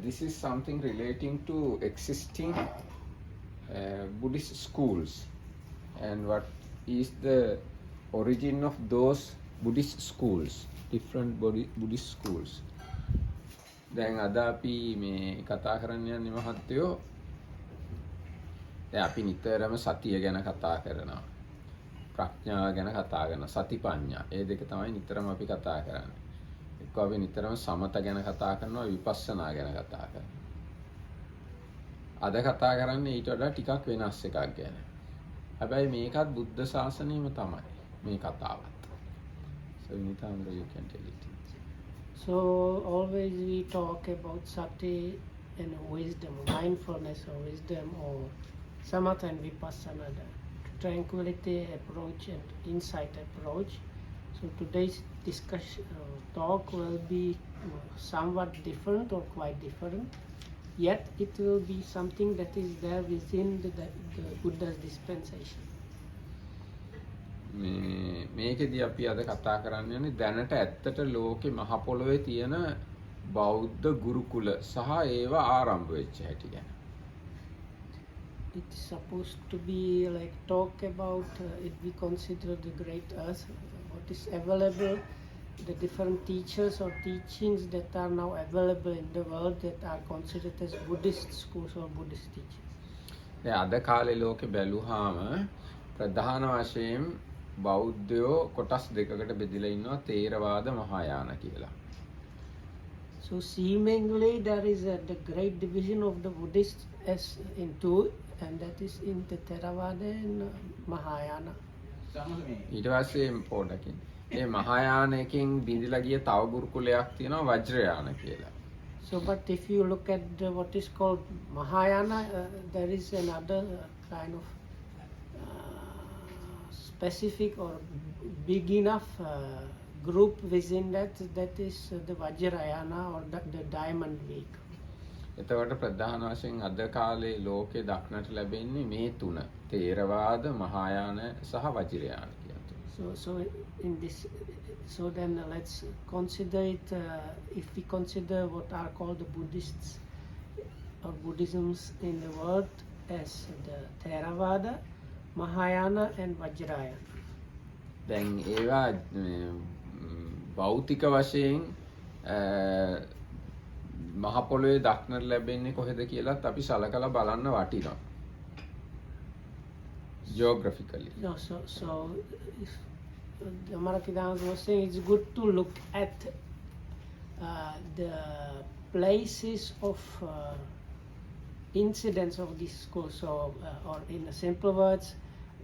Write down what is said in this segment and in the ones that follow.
This is something relating to existing Buddhist schools and what is the origin of those Buddhist schools, different Buddhist schools. දැන් අද අපි මේ කතා කරන්න යන්නේ මහත්තයෝ දැන් අපි නිතරම සතිය ගැන කතා කරනවා ප්‍රඥාව ගැන කතා කරනවා සතිපඤ්ඤා ඒ දෙක තමයි නිතරම අපි කතා කරන්නේ එක්ක අපි නිතරම සමත ගැන කතා කරනවා විපස්සනා ගැන කතා කරනවා අද කතා කරන්නේ ඊට වඩා ටිකක් වෙනස් එකක් ගැන හැබැයි මේකත් බුද්ධ ශාසනයම තමයි මේ කතාවත් so Nithandra you can tell it. So always we talk about sati and wisdom, mindfulness or wisdom or samatha and vipassana, the tranquility approach and insight approach. So today's discussion talk will be somewhat different or quite different, yet it will be something that is there within the Buddha's dispensation. මේකෙදී අපි අද කතා කරන්න යන්නේ දැනට ඇත්තට ලෝකේ මහ පොළොවේ තියෙන බෞද්ධ ගුරුකුල සහ ඒවා ආරම්භ වෙච්ච හැටි ගැන. It's supposed to be like talk about if we consider the great earth, what is available, the different teachers or teachings that are now available in the world that are considered as Buddhist schools or Buddhist teachings. දැන් අද කාලේ ලෝකේ බැලුවාම ප්‍රධාන වශයෙන් බෞද්ධයෝ කොටස් දෙකකට බෙදලා ඉන්නවා තේරවාද මහායාන කියලා. So seemingly there is the great division of the Buddhists as in two, and that is in the Theravada and Mahayana. ඊට පස්සේ පොඩකින් ඒ මහායානයෙන් බිඳිලා ගිය තව ගුරුකුලයක් තියෙනවා වජ්‍රයාන කියලා. So but if you look at what is called Mahayana, there is another kind of specific or big enough group within that is the Vajrayana or the Diamond Week. එතකොට ප්‍රධාන වශයෙන් අද කාලේ ලෝකේ දක්නට ලැබෙන්නේ මේ තුන තේරවාද මහායාන සහ වජ්‍රයාන කියන තුන. So in this so then let's consider it if we consider what are called the Buddhists or Buddhisms in the world as the Theravada, Mahayana and Vajrayana. දැන් ඒවා භෞතික වශයෙන් මහ පොළොවේ දක්නට ලැබෙන්නේ කොහෙද කියලාත් අපි සලකලා බලන්න වටිනවා. Geographically. No, so if the Marathidans was saying it's good to look at the places of incidents of this school. So, or in simple words,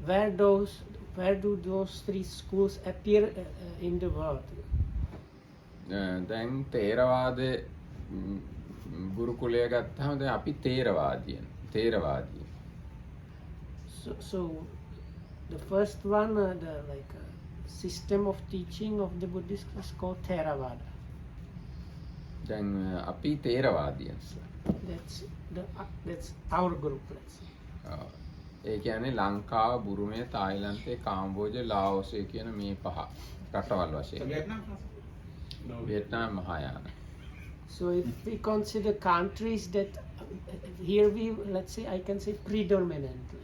where do those three schools appear in the world? දැන් තේරවාදයේ ගුරුකුලය ගත්තාම දැන් අපි තේරවාදී. So the first one, the like system of teaching of the Buddhists is called Theravada. දැන් අපි තේරවාදීන්ස්. That's our group, let's say. ඒ කියන්නේ ලංකාව, බුරුමය, තායිලන්තය, කාම්බෝජ, ලාओසේ කියන මේ පහ රටවල් වශයෙන්. Vietnam Mahayana. So if we consider countries that here we let's say I can say predominantly.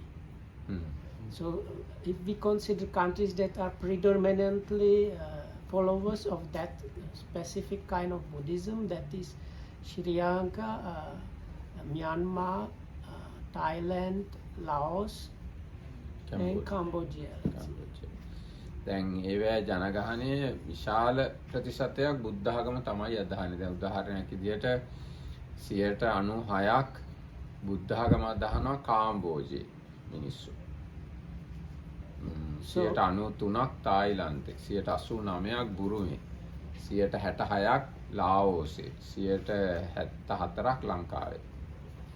So if we consider countries that are predominantly followers of that specific kind of Buddhism, that is Sri Lanka, Myanmar, Thailand, Laos and Cambodia. දැන් ඒවැ ජනගහනයේ විශාල ප්‍රතිශතයක් බුද්ධ ආගම තමයි අදහන්නේ. දැන් උදාහරණයක් විදියට 96ක් බුද්ධ ආගම අදහනවා කාම්බෝජයේ මිනිස්සු. 93ක් තායිලන්තේ, 89ක් බුරුමේ, 66ක් ලාओසේ, 74ක් ලංකාවේ.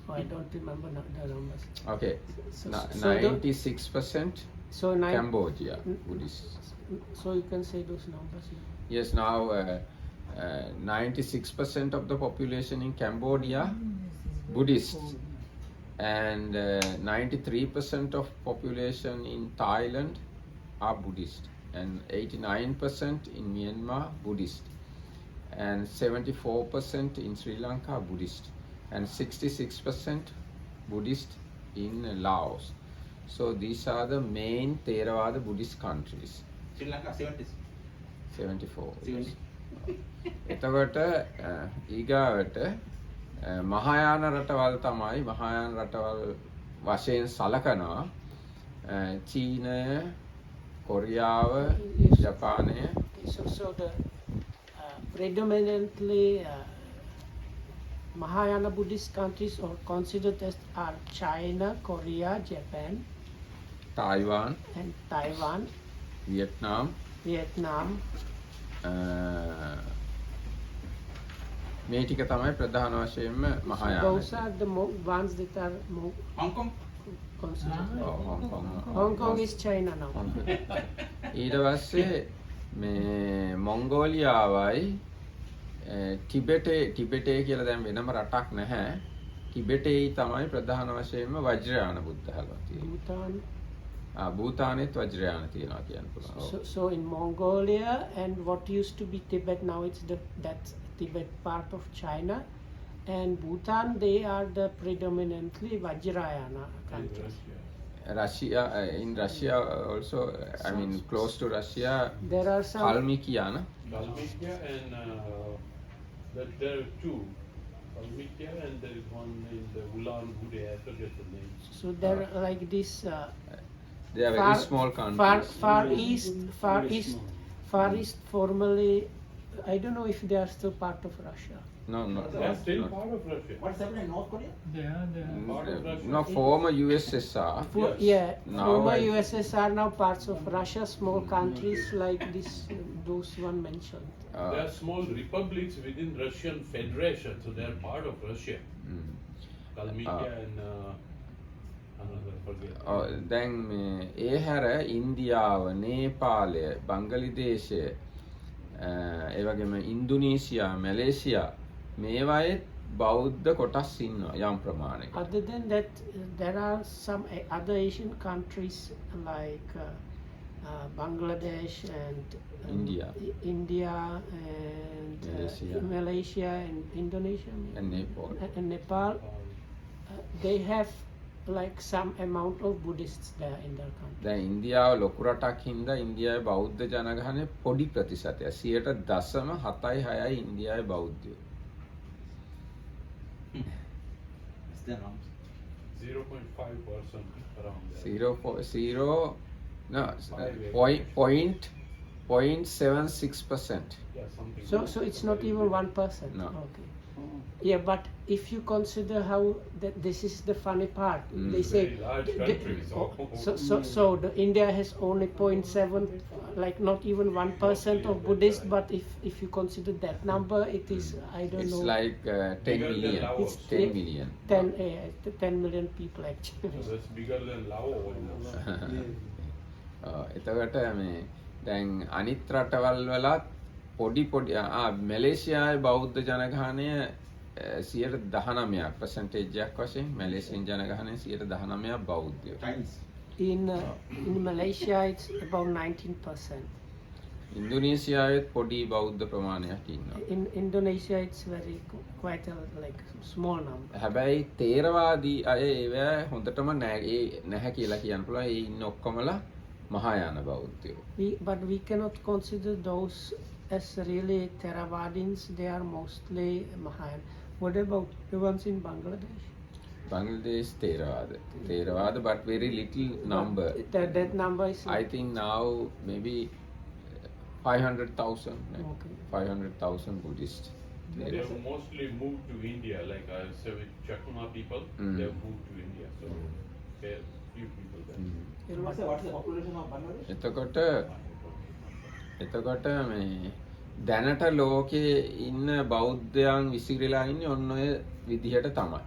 I don't remember the numbers. Okay, 96% Cambodia Buddhist. So you can say those numbers. Yes, now 96% of the population in Cambodia Buddhist, and 93% of population in Thailand are Buddhist, and 89% in Myanmar Buddhist, and 74% in Sri Lanka Buddhist, and 66% Buddhist in Laos. So these are the main Theravada Buddhist countries. Sri Lanka 74. 70. එතකොට ඊගාවට මහායාන රටවල් තමයි මහායාන රටවල් වශයෙන් සලකනවා චීනය, කොරියාව, ජපානය. So the predominantly Mahayana Buddhist countries are considered as are China, Korea, Japan, Taiwan, and Taiwan, Vietnam, Vietnam. මේ ටික තමයි ප්‍රධාන වශයෙන්ම මහායාන. Those are the ones that are more Hong Kong? considered. Hong Kong. Hong Kong is China now. ඊට පස්සේ මේ මොංගෝලියාවයි ටිබෙටේ කියලා දැන් වෙනම රටක් නැහැ. ටිබෙටේයි තමයි ප්‍රධාන වශයෙන්ම වජ්‍රයාන බුද්ධහලවා තියෙන්නේ. Bhutan. භූතානෙත් වජ්‍රයාන තියෙනවා කියන්න පුළුවන්. So in Mongolia and what used to be Tibet, now it's that's Tibet part of China, and Bhutan, they are the predominantly Vajrayana countries. Russia, in Russia also, I mean close to Russia, There are some Kalmykia, no? Kalmykia and there are two. Kalmykia and there is one in the Ulan Ude, I forget the name. so they're like this They are very small countries. far east formerly, I don't know if they are still part of Russia. No, They are still no. part of Russia. What's happening in North Korea? Part of Russia. No, former USSR. Yes. Yeah, Now former I- USSR, now parts of Russia, small countries like this, those one mentioned. They are small republics within Russian Federation, so they are part of Russia. Mm. Kalmykia and another, forget. දැන් මේ ඒ හැර ඉන්දියාව, නේපාලය, බංගලිදේශය, ඒ වගේම Indonesia, Malaysia මේවායේ බෞද්ධ කොටස් ඉන්නවා යම් ප්‍රමාණයක. Other than that, there are some other Asian countries like Bangladesh and India. India and Malaysia. Malaysia and Indonesia And Nepal. and Nepal. They have like some amount of Buddhists there in their country. දැන් ඉන්දියාව ලොකු රටක් හින්දා ඉන්දියාවේ බෞද්ධ ජනගහනය පොඩි ප්‍රතිශතයක් 0.76යි ඉන්දියාවේ බෞද්ධයෝ. What's the amount? 0.5% around there. 0.76%. Yeah, something. So like so that. it's not Very even big. 1%. No. Okay. Yeah, but if you consider how that this is the funny part, Mm. they say Very large the- country, so the India has only 0.7, like not even 1% of Buddhists. But if you consider that number, it is I don't It's know like 10 Bigger than million. Laos. It's 10 million. 10 million people actually. So that's bigger than Laos almost. එතකොට මේ දැන් අනිත් රටවල් වලත් පොඩි මැලේසියාවේ බෞද්ධ ජනගහනය 19% percentageයක් වශයෙන් Malaysian ජනගහනය 19% බෞද්ධයෝ. Chinese. In Malaysia, it's about 19%. ඉන්දුනීසියාවෙත් පොඩි බෞද්ධ ප්‍රමාණයක් ඉන්නවා. In Indonesia, it's very quite a like small number. හැබැයි තේරවාදී අය ඒවා හොඳටම නැහැ කියලා කියන්න පුළුවන්. ඒ ඉන්න ඔක්කොමලා මහායාන බෞද්ධයෝ. But we cannot consider those as really Theravadins. They are mostly Mahayan. What about the ones in Bangladesh? Bangladesh Theravada, but very little number. That number is I think now maybe 500,000. Okay. 500,000 Buddhists. They have mostly moved to India, like I say with Chakma people, Mm. they have moved to India. So there are few people there. What's the population of Bangladesh? එතකොට මේ දැනට ලෝකේ ඉන්න බෞද්ධයන් විසිරිලා ඉන්නේ ඔන්න ඔය විදිහට තමයි.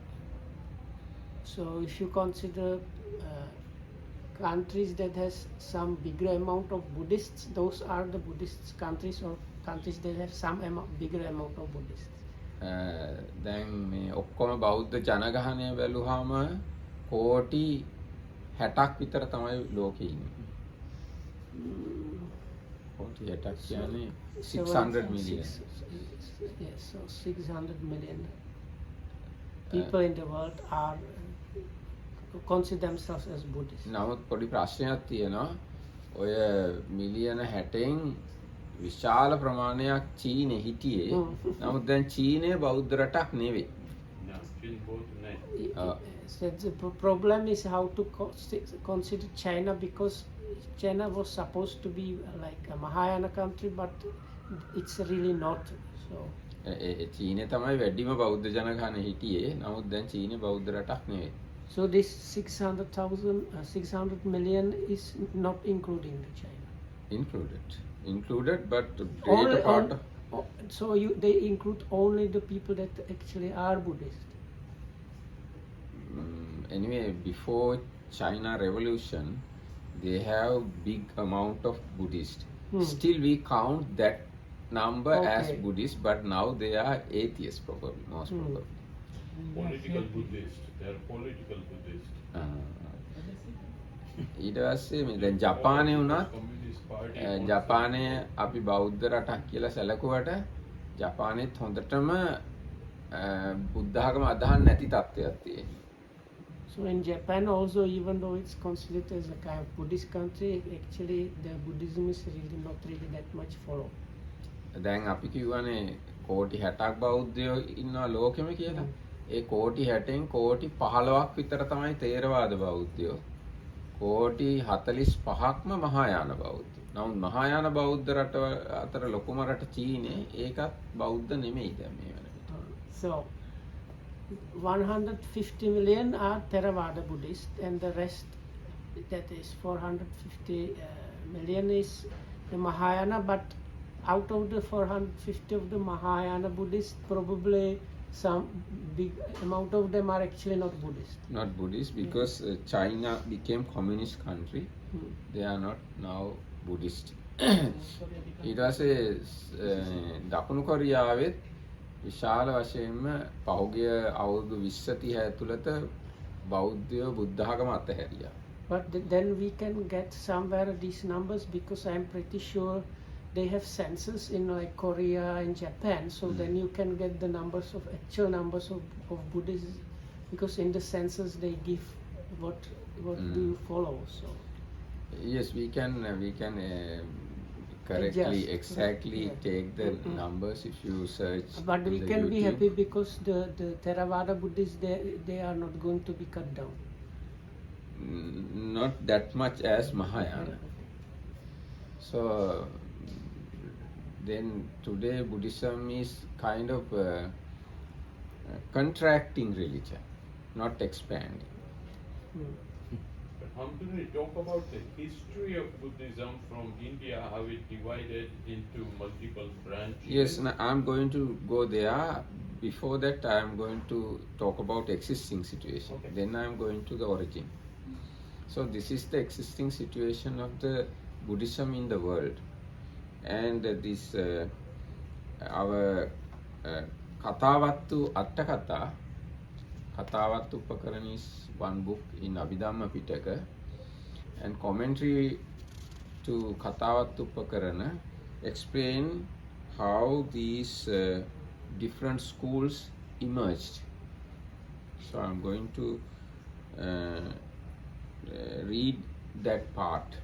So if you consider countries that has some bigger amount of Buddhists, those are the Buddhist countries or countries that have some bigger amount of Buddhists. දැන් මේ ඔක්කොම බෞද්ධ ජනගහනය බැලුවාම කෝටි 60ක් විතර තමයි ලෝකේ ඉන්නේ. කෝටි 60ක් කියන්නේ 600 million. Yes, so 600 million people in the world are consider themselves as Buddhists. නමුත් පොඩි ප්‍රශ්නයක් තියෙනවා. ඔය මිලියන 60න් විශාල ප්‍රමාණයක් චීනේ හිටියේ. නමුත් දැන් චීනය බෞද්ධ රටක් නෙවෙයි. No, Chin both night. So the problem is how to consider China, because China was supposed to be like a Mahayana country, but it's really not. So චීනේ තමයි වැඩිම බෞද්ධ ජනගහනය හිටියේ. නමුත් දැන් චීනේ බෞද්ධ රටක් නෙවෙයි. so this 600 million is not including the China. Included, but greater part of So they include only the people that actually are Buddhist. Anyway, before China revolution, they have big amount of Buddhists. Still we count that number as Okay. Buddhist, but now they are atheists probably, most probably. Political Buddhist. They are political Buddhist. ඊට පස්සේ මේ දැන් ජපානයේ වුණත් Communist Party. ජපානය අපි බෞද්ධ රටක් කියලා සැලකුවට ජපානයේත් හොඳටම බුද්ධ ආගම අදහන් නැති තත්ත්වයක් තියෙනවා. So in Japan also, even though it's considered as a kind of Buddhist country, actually the Buddhism is not really that much followed. දැන් අපි කිව්වනේ කෝටි 60ක් බෞද්ධයෝ ඉන්නවා ලෝකෙම කියලා. ඒ කෝටි 60න් කෝටි 15ක් විතර තමයි තේරවාද බෞද්ධයෝ. කෝටි 45ක්ම මහායාන බෞද්ධයෝ. නමුත් මහායාන බෞද්ධ රට අතර ලොකුම රට චීනේ ඒකත් බෞද්ධ නෙමෙයි දැන් මේ වෙනකොට. So 150 million are Theravada Buddhist, and the rest, that is 450 million, is the Mahayana. But out of the 450 of the Mahayana Buddhists, probably some big amount of them are actually not Buddhist. Not Buddhist because China became communist country. They are not now Buddhist. ඊට පස්සේ දකුණු කොරියාවෙත් විශාල වශයෙන්ම පහුගිය අවුරුදු 20 30 ඇතුළත බෞද්ධයෝ බුද්ධ ආගම අතහැරියා. But then we can get somewhere these numbers, because I'm pretty sure they have census in like Korea and Japan, so then you can get the numbers of actual numbers of Buddhists, because in the census they give what do you follow. So Yes, we can correctly, Adjust. exactly take the numbers if you search. but we in the can be YouTube. happy because the Theravada Buddhists, they are not going to be cut down. Not that much as Mahayana. So then today Buddhism is kind of contracting religion, not expanding. But how do we talk about the history of Buddhism from India, how it divided into multiple branches? Yes, I'm going to go there. Before that, I'm going to talk about existing situation. Okay. Then I'm going to the origin. So this is the existing situation of the Buddhism in the world. And this our Katavattu Attakatha, Katavattu Upakarana is one book in Abhidhamma Pitaka, and commentary to Katavattu Upakarana explain how these different schools emerged. So I'm going to read that part.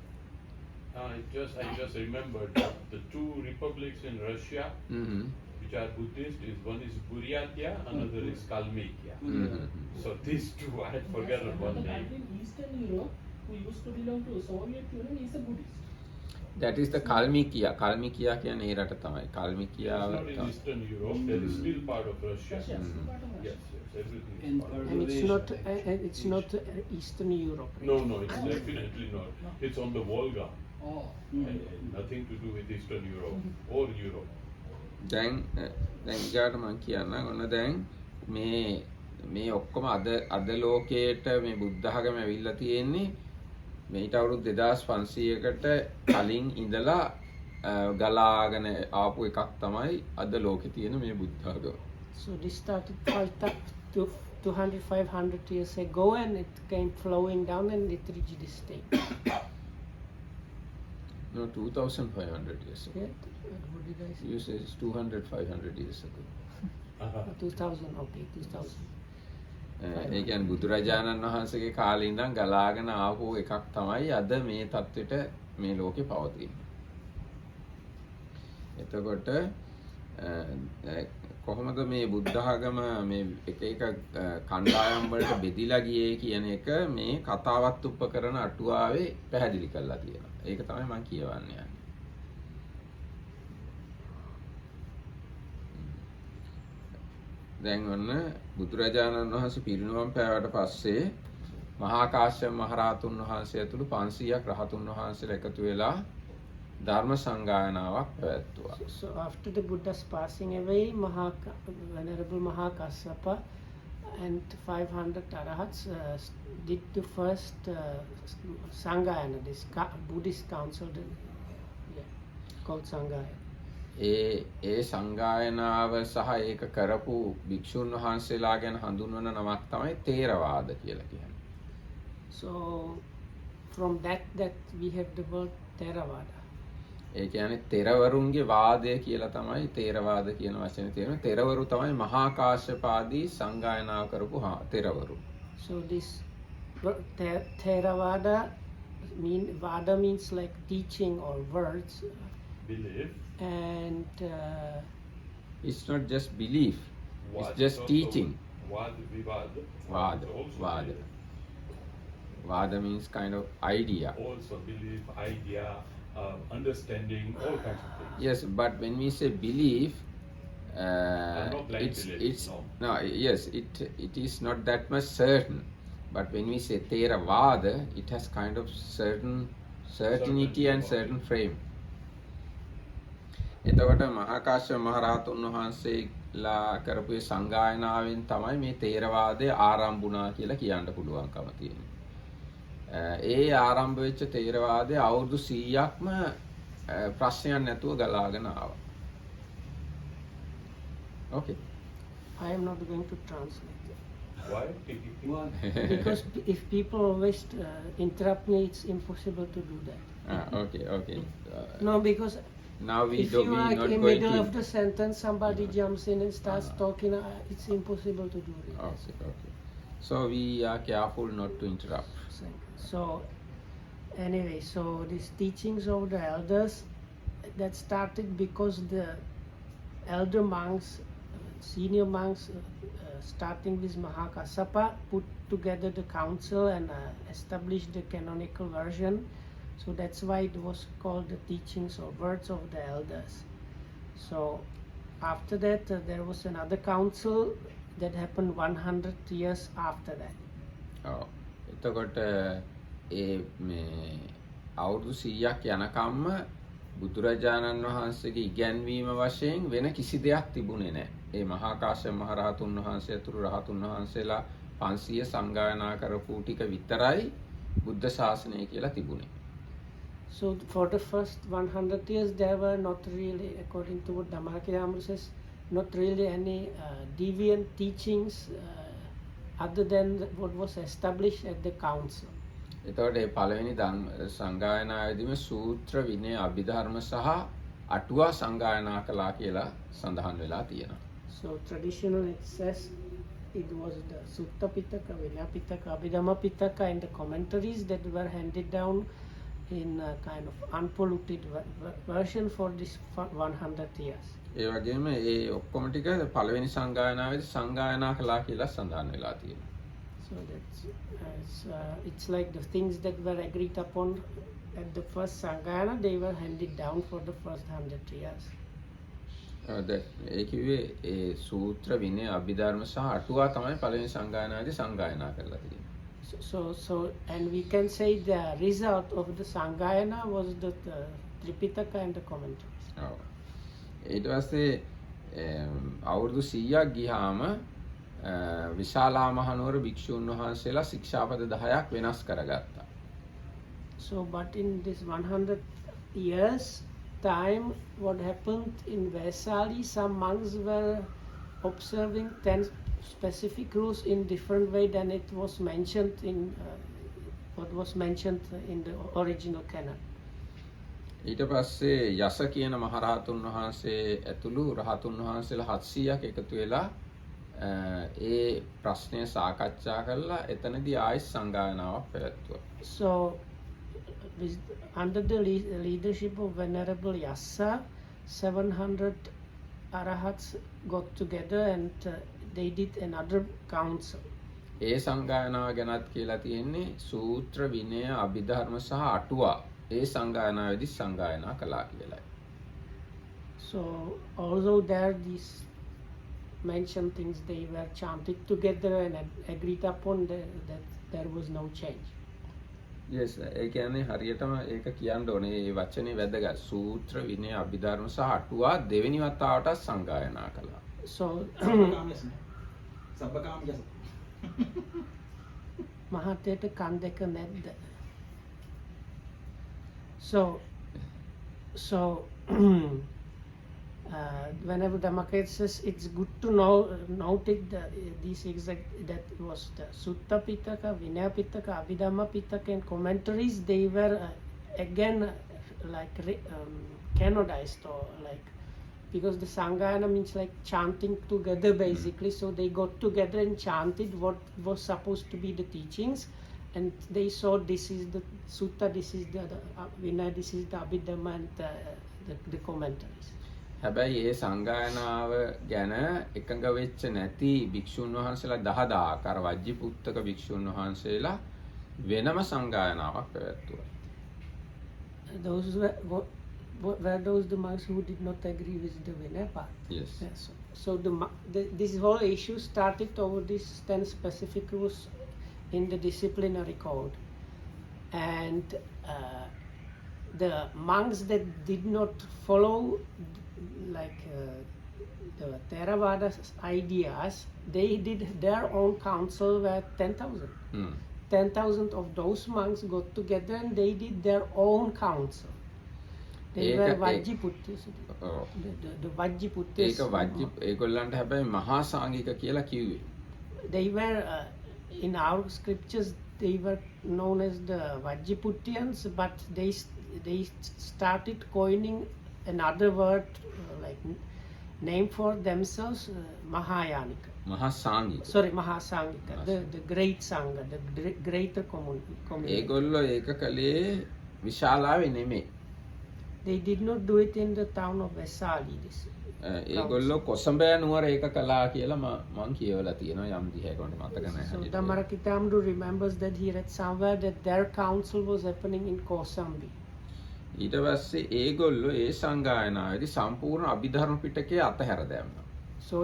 I just remembered that the two republics in Russia which are Buddhist is one is Buryatia, another is Kalmykia. So these two I had forgotten one Another name. country in Eastern Europe who used to belong to Soviet Union is a Buddhist. That is the Kalmykia. Kalmykia කියන්නේ ඒ රට තමයි. It's Kalmykia not in Eastern Europe, that is still part of Russia. Russia, still part of Russia. Yes, everything is And part of And it's not Eastern Europe. No, it's definitely not. It's on the Volga. Oh. And nothing to do with Eastern Europe or Europe. දැන් ඊගාට මම කියන්නම් ඔන්න දැන් මේ ඔක්කොම අද ලෝකයට මේ බුද්ධ ආගම ඇවිල්ලා තියෙන්නේ මේට අවුරුදු 2500කට කලින් ඉඳලා ගලාගෙන ආපු එකක් තමයි අද ලෝකේ තියෙන මේ බුද්ධ ආගම. So this started 200-500 years ago, and it came flowing down and it reached this state. No, 2,500 years ago. Yeah, what did I say? You say it's 200, 500 years ago. 2000, okay, 2000. ඒ කියන්නේ බුදුරජාණන් වහන්සේගේ කාලේ ඉඳන් ගලාගෙන ආපු එකක් තමයි අද මේ தത്വෙට මේ ලෝකේ පවතින්නේ. එතකොට කොහොමද මේ බුද්ධ ආගම මේ එක එක කණ්ඩායම් වලට බෙදිලා ගියේ කියන එක මේ කතාවත් උපකරන අටුවාවේ පැහැදිලි කරලා තියෙනවා. ඒක තමයි මම කියවන්නේ යන්නේ. දැන් ඔන්න බුදුරජාණන් වහන්සේ පිරිනුවම් පෑවට පස්සේ මහා කාශ්‍යප මහරහතුන් වහන්සේ ඇතුළු 500ක් රහතුන් වහන්සේලා එකතු වෙලා ධර්ම සංගායනාවක් පැවැත්තුවා. So after the Buddha's passing away, Venerable Mahakassapa and 500 arahats did the first Sanghayana, this Buddhist council, called Sanghayana. ඒ සංගායනාව සහ ඒක කරපු භික්ෂුන් වහන්සේලා ගැන හඳුන්වන නමක් තමයි තේරවාද කියලා කියන්නේ. So from that we have the word Theravada. ඒ කියන්නේ තෙරවරුන්ගේ වාදය කියලා තමයි තේරවාද කියන වචනේ තියෙන්නේ. තෙරවරු තමයි මහා කාශ්‍යපාදී සංගායනා කරපු තෙරවරු. So this Theravada Vada means like teaching or words. Belief. And it's not just belief, it's just teaching. Vada means kind of idea. Also belief, idea, understanding, all kinds of things. Yes, but when we say belief, it is not that much certain. But when we say Theravada, it has kind of certainty and certain frame. එතකොට මහා කාශ්‍යප මහරහතුන් වහන්සේලා කරපු සංගායනාවෙන් තමයි මේ තේරවාදය ආරම්භුණා කියලා කියන්න පුළුවන්කම තියෙන්නේ. ඒ ආරම්භ වෙච්ච තේරවාදය අවුරුදු 100ක්ම ප්‍රශ්නයක් නැතුව ගලාගෙන ආවා. Okay. I am not going to translate it. Why? Because if people always interrupt me, it's impossible to do that. Okay. No, because now if you are in the middle of the sentence, somebody jumps in and starts talking, it's impossible to do it. Okay. So we are careful not to interrupt. So anyway, so these teachings of the elders, that started because the elder monks, senior monks, starting with Mahakassapa, put together the council and established the canonical version. So that's why it was called the teachings or words of the elders. So after that, there was another council that happened 100 years after that. එතකොට ඒ මේ අවුරුදු 100ක් යනකම්ම බුදුරජාණන් වහන්සේගේ ඉගැන්වීම වශයෙන් වෙන කිසි දෙයක් තිබුණේ නැහැ. ඒ මහා කාශ්‍යප මහ රහතුන් වහන්සේ අතුරු රහතුන් වහන්සේලා 500 සංගායනා කරපු ටික විතරයි බුද්ධ ශාසනය කියලා තිබුණේ. So for the first 100 years, there were not really, according to what Dhammakayamru says, not really any deviant teachings other than what was established at the council. එතකොට ඒ පළවෙනි සංගායනාවේදීම සූත්‍ර විනය අභිධර්ම සහ අටුවා සංගායනා කළා කියලා සඳහන් වෙලා තියෙනවා. So traditionally it says it was the Sutta Pitaka, Vinaya Pitaka, Abhidhamma Pitaka and the commentaries that were handed down in a kind of unpolluted version for this 100 years. ඒ වගේම ඒ ඔක්කොම ටික පළවෙනි සංගායනාවේදී සංගායනා කළා කියලා සඳහන් වෙලා තියෙනවා. So that's it's like the things that were agreed upon at the first Sanghayana, they were handed down for the first 100 years. ඒ කිව්වේ ඒ සූත්‍ර විනය අභිධර්ම සහ අටුවා තමයි පළවෙනි සංගායනාවේදී සංගායනා කරලා තියෙන්නේ. So and we can say the result of the Sanghayana was the Tripitaka and the commentaries. ඊට පස්සේ අවුරුදු 100ක් ගියාම විශාලා මහනුවර භික්ෂුන් වහන්සේලා ශික්ෂාපද 10ක් වෙනස් කරගත්තා. So but in this 100 years time, what happened in Vaisali, some monks were observing 10 specific rules in different way than it was mentioned in what was mentioned in the original canon. ඊට පස්සේ යස කියන මහරහතුන් වහන්සේ ඇතුළු රහතුන් වහන්සේලා 700ක් එකතු වෙලා ඒ ප්‍රශ්නය සාකච්ඡා කරලා එතනදී ආයෙත් සංගායනාවක් පැවැත්වුවා. So, under the leadership of Venerable Yassa, 700 arahats got together and they did another council. ඒ සංගායනාව ගැනත් කියලා තියෙන්නේ සූත්‍ර විනය අභිධර්ම සහ අටුවා ඒ සංගායනාවේදී සංගායනා කළා කියලායි. So, although there these mentioned things, they were chanted together and agreed upon that there was no change. yes ඒ කියන්නේ හරියටම ඒක කියන්න ඕනේ. මේ වචනේ වැදගත්. සූත්‍ර විනය අභිධර්ම සහ අටුවා දෙවෙනි වතාවටත් සංගායනා කළා. So, සබ්බකාම යස. මහතේට කන් දෙක නැද්ද? So whenever Dhammakaya says it's good to note it, these exact, that was the Sutta Pitaka, Vinaya Pitaka, Abhidhamma Pitaka and commentaries, they were again like canonized, or like, because the Sanghayana means like chanting together basically, so they got together and chanted what was supposed to be the teachings, and they saw this is the Sutta, this is the Vinaya, this is the Abhidhamma and the commentaries. හැබැයි ඒ සංගායනාව ගැන එකඟ වෙච්ච නැති භික්ෂුන් වහන්සේලා 10000ක් අර වජ්ජිපුත්තක භික්ෂුන් වහන්සේලා වෙනම සංගායනාවක් පැවැත්තුවා. Those were those the monks who did not agree with the Vinaya part. yes So this whole issue started over these 10 specific rules in the disciplinary code, and the monks that did not follow like the Theravada ideas, they did their own council where 10,000. 10,000 of those monks got together and they did their own council. They were Vajjiputtas. The Vajjiputtas. ඒක වජ්ජි ඒගොල්ලන්ට හැබැයි මහා සංඝික කියලා කිව්වේ. They were in our scriptures they were known as the Vajjiputtians, but they started coining another word like name for themselves, Mahayanika. මහා සංඝික. Sorry, Mahasangika, the great Sangha, the greater community. ඒගොල්ලෝ ඒක කළේ විශාලාවේ නෙමෙයි. They did not do it in the town of Vesali. ඒගොල්ලෝ කොසඹෑ නුවර ඒක කළා කියලා මම කියවලා තියෙනවා යම් දිහයකට මතක නැහැ. So Dhammarakithamdu remembers that he read somewhere that their council was happening in Kosambi. ඊට පස්සේ ඒගොල්ලෝ ඒ සංගායනාවේදී සම්පූර්ණ අභිධර්ම පිටකේ අතහැර දැම්මා. So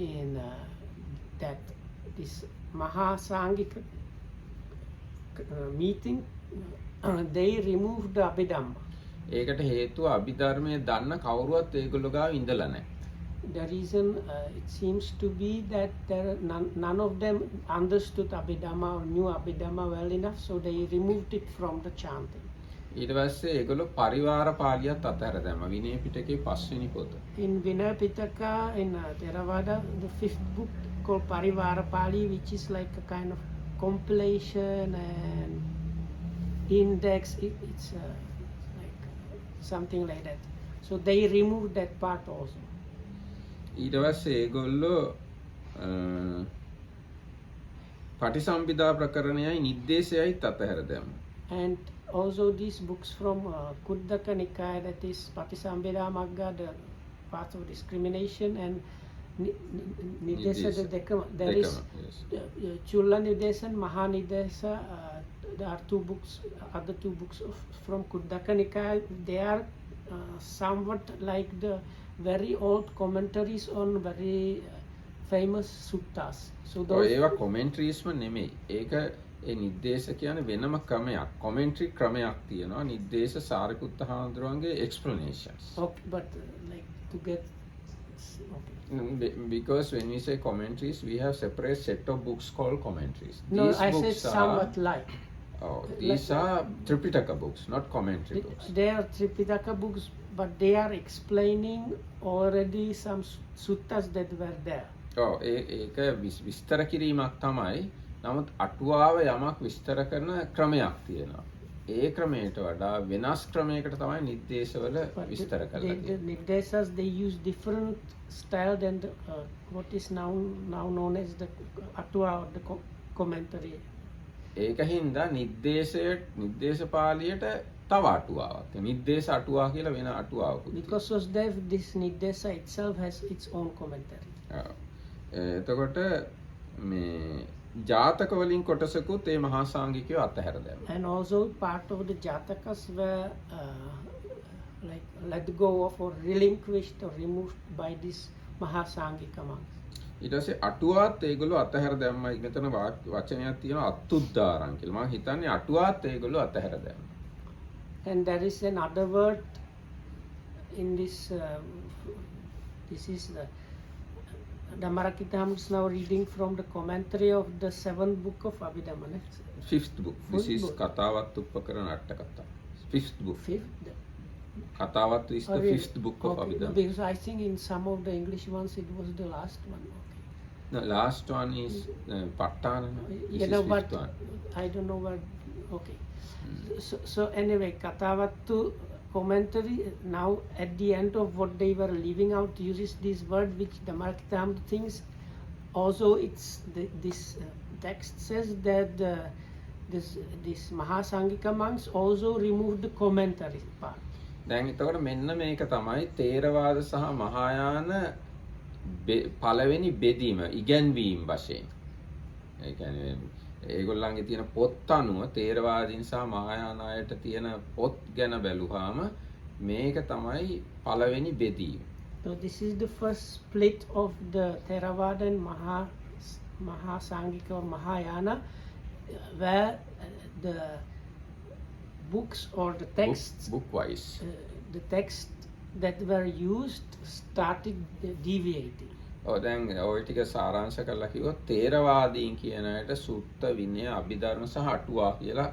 in that this Mahasangika meeting, they removed the Abhidhamma. ඒකට හේතුව අභිධර්මයේ දන්න කවුරුවත් ඒගොල්ලෝ ගාව ඉඳලා නැහැ. The reason it seems to be that none of them understood Abhidhamma or knew Abhidhamma well enough, so they removed it from the chanting. ඊට පස්සේ ඒගොල්ලෝ පරිවාර පාළියත් අතහැර දැම්මා. විනය පිටකේ 5 වෙනි පොත. In Vinaya Pitaka, in Theravada, the 5th book called Parivara Pali, which is like a kind of compilation and index, it's like something like that. So they removed that part also. ඊට පස්සේ ඒගොල්ලෝ පටිසම්භිදා ප්‍රකරණයයි නිද්දේශයයි අතහැර දැම්මා. And also these books from Kuddaka Nikaya, that is Patisambhida Magga, the path of discrimination, and Nidesa the Dekama. There is Chulla Nidesa and Maha Nidesa. There are other two books from Kuddaka Nikaya. They are somewhat like the very old commentaries on very famous suttas. So those ඒවා commentaries නෙමෙයි. ඒක ඒ නිද්දේශ කියන්නේ වෙනම ක්‍රමයක්. commentary ක්‍රමයක් තියෙනවා. නිද්දේශ සාරිපුත්ත හාමුදුරුවන්ගේ explanations. Okay, but like to get okay. Because when we say commentaries, we have separate set of books called commentaries. No, These I said books somewhat like. These are Tripitaka books, not commentary books. They are Tripitaka books, but they are explaining already some suttas that were there. ඒක විස්තර කිරීමක් තමයි. නමුත් අටුවාව යමක් විස්තර කරන ක්‍රමයක් තියෙනවා. ඒ ක්‍රමයට වඩා වෙනස් ක්‍රමයකට තමයි නිर्देशවල විස්තර කරලා the තියෙන්නේ. Nirdesas, they use different style than the, what is now known as the Atua or the commentary. ඒක හින්දා නිर्देश පාළියට තව අටුවාවක්. නිर्देश අටුවා කියලා වෙන අටුවාවකුත්. Because of that, this Nirdesa itself has its own commentary. එතකොට මේ ජාතක වලින් කොටසකුත් ඒ මහා සංඝිකයෝ අතහැර දැම්මා. And also part of the Jatakas were like let go of or relinquished or removed by this Mahasangika monks. ඊට පස්සේ අටුවාත් ඒගොල්ලෝ අතහැර දැම්මා. මෙතන වචනයක් තියෙනවා අත්ුද්දාරං කියලා. මම හිතන්නේ අටුවාත් ඒගොල්ලෝ අතහැර දැම්මා. And there is another word in this. This is the Dhammarakkhita is now reading from the commentary of the 7th book of Abhidhamma. Fifth book. This Full is book. කතාවත් උපකරණ අට කතා. Fifth book. Fifth. කතාවත් is the really? fifth book of Okay, Abhidhamma. because I think in some of the English ones it was the last one. Okay. The last one is ප ဋ ාණ. This You is know what? fifth one. I don't know what. Okay. So anyway, Katavattu commentary now at the end of what they were leaving out uses this word which the Dhammarakkhita thinks. Also, it's this text says that this Mahasangika monks also removed the commentary part. දැන් එතකොට මෙන්න මේක තමයි තේරවාද සහ මහායාන පළවෙනි බෙදීම ඉගැන්වීම් වශයෙන්. ඒ කියන්නේ ඒගොල්ලන්ගේ තියෙන පොත් අනුව තේරවාදීන් සහ මහායාන අයට තියෙන පොත් ගැන බැලුවාම මේක තමයි පළවෙනි බෙදීම. So this is the first split of the Theravada and Mahasangika or Mahayana, where the books or the texts, book wise. the text that were used started deviating. දැන් ඔය ටික සාරාංශ කරලා කිව්වොත් තේරවාදීන් කියන අයට සුත්ත විනය අභිධර්ම සහ අටුවා කියලා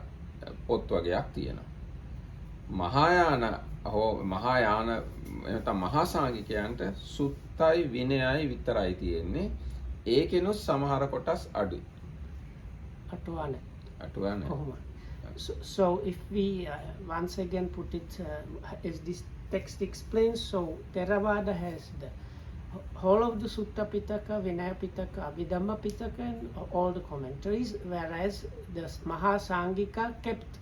පොත් වගේක් තියෙනවා. මහායාන නැත්නම් මහා සංඝිකයන්ට සුත්තයි විනයයි විතරයි තියෙන්නේ. ඒකෙනුත් සමහර කොටස් අඩුයි. Atuvane. අටුවා නෑ. So if we once again put it as this text explains, so Theravada has the whole of the Sutta Pitaka, Vinaya Pitaka, Abhidhamma Pitaka and all the commentaries, whereas the Mahasangika kept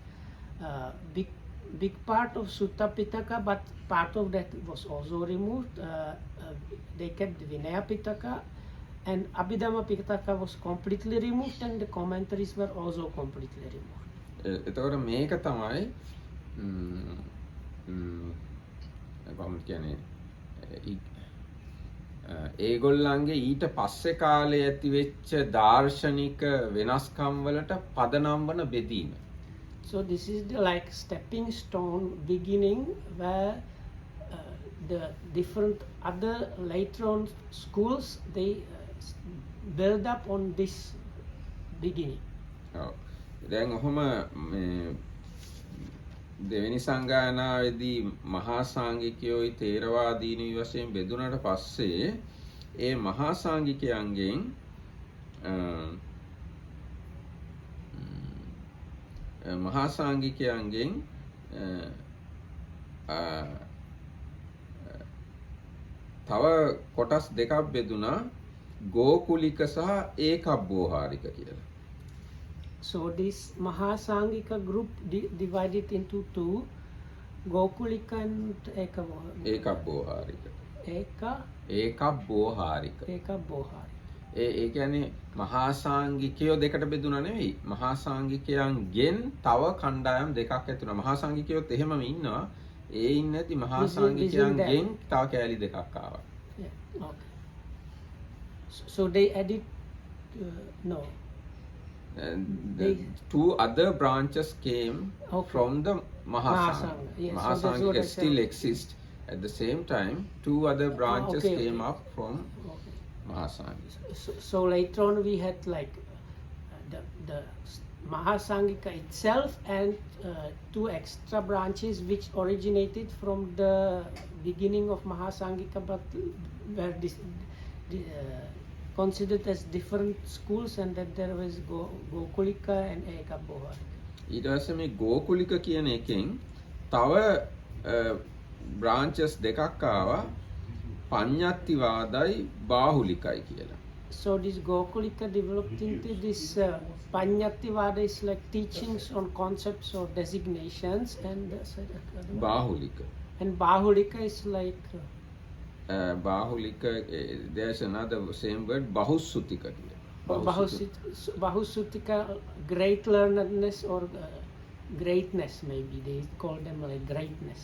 big part of Sutta Pitaka, but part of that was also removed. They kept the Vinaya Pitaka, and Abhidhamma Pitaka was completely removed, and the commentaries were also completely removed. එතකොට මේක තමයි කොහොමද කියන්නේ ඒගොල්ලන්ගේ ඊට පස්සේ කාලේ ඇති වෙච්ච දාර්ශනික වෙනස්කම් වලට පදනම් වන බෙදීම. So this is the like stepping stone beginning where the different other later on schools they build up on this beginning. දැන් ඔහොම දෙවෙනි සංගායනාවේදී මහා සංඝිකයෝයි තේරවාදීනි වශයෙන් බෙදුනට පස්සේ ඒ මහා සංඝිකයන්ගෙන් තව කොටස් දෙකක් බෙදුනා ගෝකුලික සහ ඒකබ්බෝහාරික කියලා. So this Mahasangika group divided into two, Gokulika and ඒකබ්බෝහාරික. Ekabboharika. ඒ කියන්නේ මහා සංඝිකයෝ දෙකට බෙදුනා නෙවෙයි. මහා සංඝිකයන්ගෙන් තව කණ්ඩායම් දෙකක් ඇතුණා. මහා සංඝිකයොත් එහෙමම ඉන්නවා. ඒ ඉන්නේදී මහා සංඝිකයන්ගෙන් තව කෑලි දෙකක් ආවා. Yeah. Okay. So they added no. The two other branches came from the Mahasangha. Yes, Mahasangha still exists. At the same time, two other branches came up from Mahasangha. So later on we had like the Mahasangika itself and two extra branches which originated from the beginning of Mahasangika but were considered as different schools, and that there was Gokulika and Ekabboharika. ඊට පස්සේ මේ ගෝකුලික කියන එකෙන් තව branches දෙකක් ආවා පඤ්ඤත්තිවාදයි බාහුලිකයි කියලා. So this Gokulika developed into this Panyattivada is like teachings on concepts or designations, and බාහුලික. And Bahulika is like බාහුලික there's another same word බහුසුතික කියලා. Bahusutika, great learnedness or greatness, maybe they call them like greatness.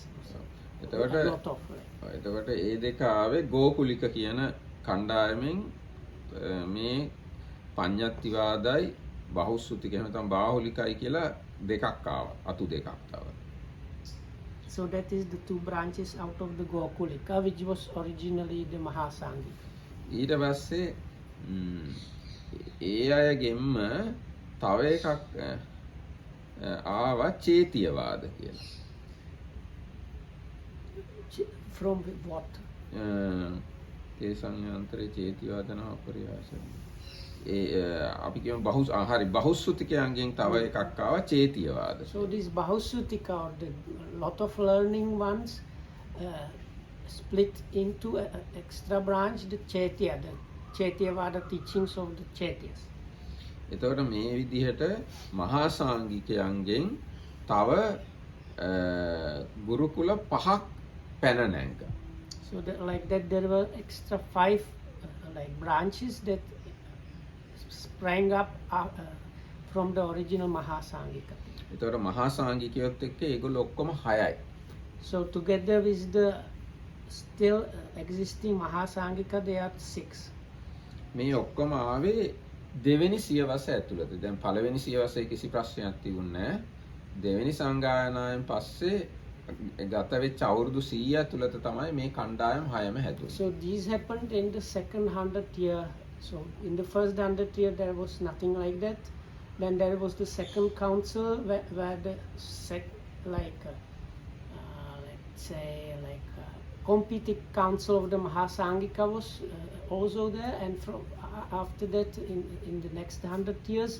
එතකොට A lot of, එතකොට ඒ දෙක ආවේ ගෝකුලික කියන කණ්ඩායමෙන් මේ පඤ්ඤත්තිවාදයි බහුසුතික එහෙම නැත්නම් බාහුලිකයි කියලා දෙකක් ආවා. අතු දෙකක් තව. So that is the two branches out of the Gokulika, which was originally the Mahasangika. ඊට පස්සේ ඒ අයගෙන්ම තව එකක් ආවා චේතියවාද කියලා. From what? ඒ සංයන්ත්‍රයේ චේතිවාදන අපරිහාසය. අපි කියමු හරි බහුසුතිකයන්ගෙන් තව එකක් ආවා චේතියවාද. So this Bahusutika, or the lot of learning ones, split into an extra branch, the Chaitiyavada teachings of the Chaityas. එතකොට මේ විදිහට මහා සාංගිකයන්ගෙන් තව ගුරුකුල පහක් පැන නැංගා. So like that there were extra 5 like branches that sprang up from the original Mahasangika. එතකොට මහා සාංගිකයොත් එක්ක ඒගොල්ලෝ ඔක්කොම 6යි. So together with the still existing Mahasangika, they are 6. මේ ඔක්කොම ආවේ දෙවෙනි සියවස ඇතුළත. දැන් පළවෙනි සියවසේ කිසි ප්‍රශ්නයක් තිබුණේ නැහැ. දෙවෙනි සංගායනාවෙන් පස්සේ ගත වෙච්ච අවුරුදු 100 ඇතුළත තමයි මේ කණ්ඩායම් 6ම හැදුනේ. So these happened in the second 100th year. So in the first 100th year there was nothing like that. Then there was the second council where the let's say competing council of the Mahasangika was also there, and from after that in the next 100 years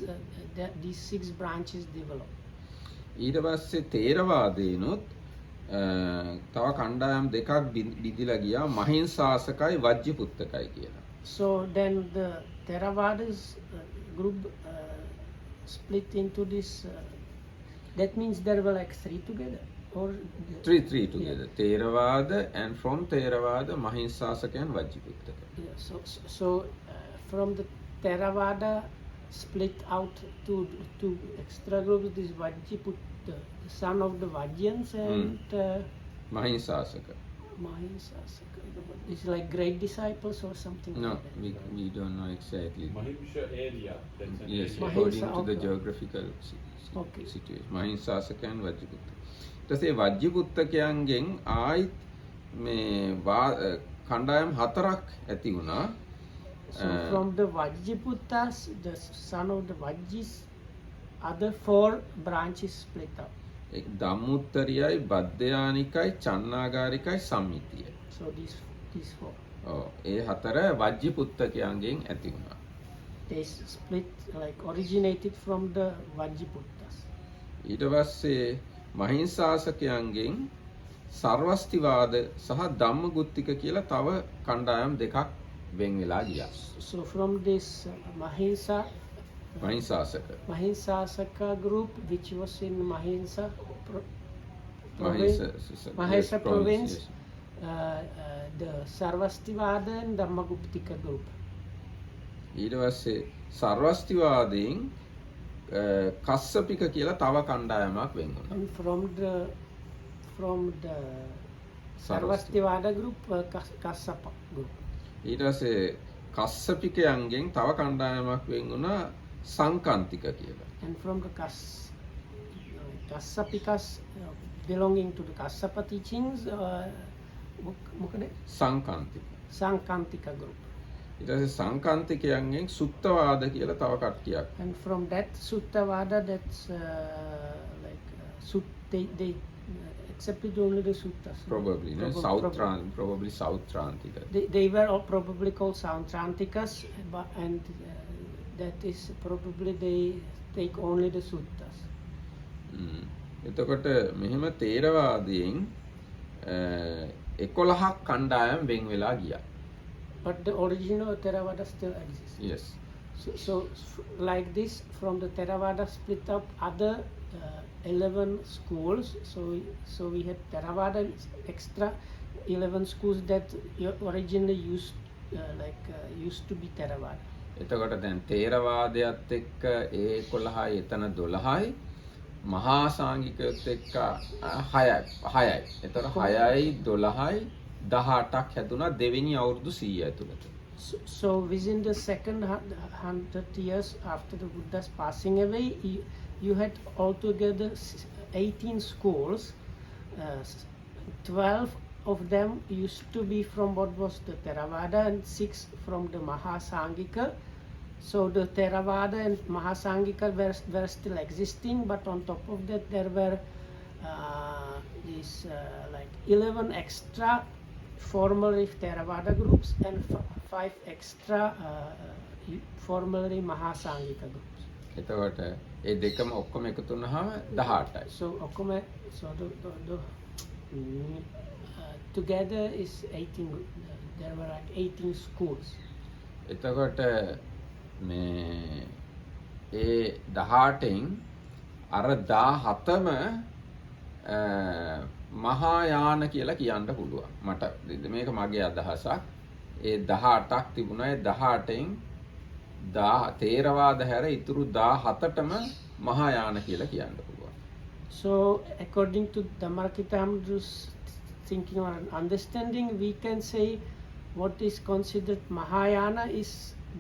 these 6 branches developed. ඊට පස්සේ තේරවාදීනොත් තව කණ්ඩායම් දෙකක් බිඳිලා ගියා මහින්සාසකයි වජ්ජිපුත්තකයි කියලා. So then the Theravada's group split into this. That means there were like 3 together, or 3 together. Yeah. Theravada, and from Theravada Mahinsasaka and Vajjiputtaka. Yeah, so from the Theravada split out to 2 extra groups. This Vajjiputta, the son of the Vajjans, and Mahinsasaka. It's like great disciples or something. No, like that. we don't know exactly. Mahimsha area. That's Yes, Mahimsa, according to the okay. geographical Okay. situation. Mahinsasaka and Vajjiputta. ඊටසේ වජ්ජිපුත්තකයන්ගෙන් ආයිත් මේ කණ්ඩායම් 4ක් ඇති වුණා. So from the Vajjiputtas, the son of the Vajjis, other 4 branches split up. ධම්මුත්තරියයි බද්ධයානිකයි චන්නාගාරිකයි සම්මිතියයි. So these 4. ඔව් ඒ 4 වජ්ජිපුත්තකයන්ගෙන් ඇති වුණා. They split, like originated from the Vajjiputtas. ඊට පස්සේ මහින්සාසකයන්ගෙන් සර්වස්තිවාද සහ ධම්මගුත්තික කියලා තව කණ්ඩායම් දෙකක් වෙන් වෙලා ගියා. So from this Mahinsasaka group, which was in Mahisa province, yes. the Sarvastivada and Dhammaguptika group. ඊට පස්සේ සර්වස්තිවාදයෙන් කස්සපික කියලා තව කණ්ඩායමක් වෙන් වුණා. And from the Sarvastivada group, Kassapa group. ඊට පස්සේ කස්සපිකයන්ගෙන් තව කණ්ඩායමක් වෙන් වුණා සංකාන්තික කියලා. And from the Kassapikas belonging to the Kassapa teachings, Sankantika group. ඊට පස්සේ සංකාන්තිකයන්ගෙන් සුත්තවාද කියලා තව කට්ටියක්. And from that Suttavada, that's they accepted only the suttas. Probably South Trantika. They were all probably called Sautrantikas, and that is probably they take only the suttas. එතකොට මෙහෙම තේරවාදයෙන් 11ක් කණ්ඩායම් වෙන් වෙලා ගියා. But the original Theravada still exists. Yes. So like this, from the Theravada split up other 11 schools. So we had Theravada extra 11 schools that originally used to be Theravada. එතකොට දැන් තේරවාදයත් එක්ක ඒ 11යි එතන 12යි මහා සංඝිකයොත් එක්ක 6යි. එතකොට 6යි 12යි 18ක් හැදුනා දෙවෙනි අවුරුදු 100 ඇතුළත. So within the second 100 years after the Buddha's passing away, you had altogether 18 schools. 12 of them used to be from what was the Theravada and 6 from the Mahasangika. So the Theravada and Mahasangika were still existing, but on top of that there were these 11 extra formerly Theravada groups and 5 extra formerly Mahasangika groups. එතකොට ඒ දෙකම ඔක්කොම එකතු වුණාම 18යි. So together is 18. There were like 18 schools. එතකොට මේ ඒ 18න් අර 17ම මහායාන කියලා කියන්න පුළුවන්. මට මේක මගේ අදහසක්. ඒ 18ක් තිබුණා. ඒ 18න් තේරවාද හැර ඉතුරු 17ටම මහායාන කියලා කියන්න පුළුවන්. So according to Dhammakitahamudru's thinking or understanding, we can say what is considered Mahayana is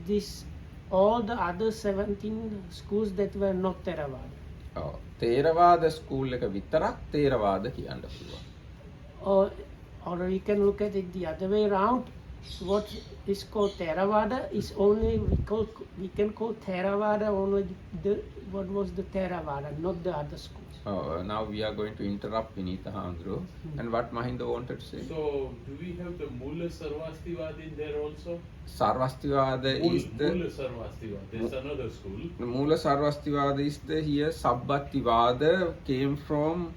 this all the other 17 schools that were not Theravada. ඔව්. තේරවාද ස්කූල් එක විතරක් තේරවාද කියන්න පුළුවන්. Or we can look at it the other way around. What is called Theravada is only we can call Theravada only what was the Theravada, not the other schools. Now we are going to interrupt Vinita Handru. And what Mahinda wanted to say? So, do we have the Mula Sarvastivada in there also? Sarvastivada is the Mula Sarvastivada. There's another school. Mula Sarvastivada is the here Sabbativada came from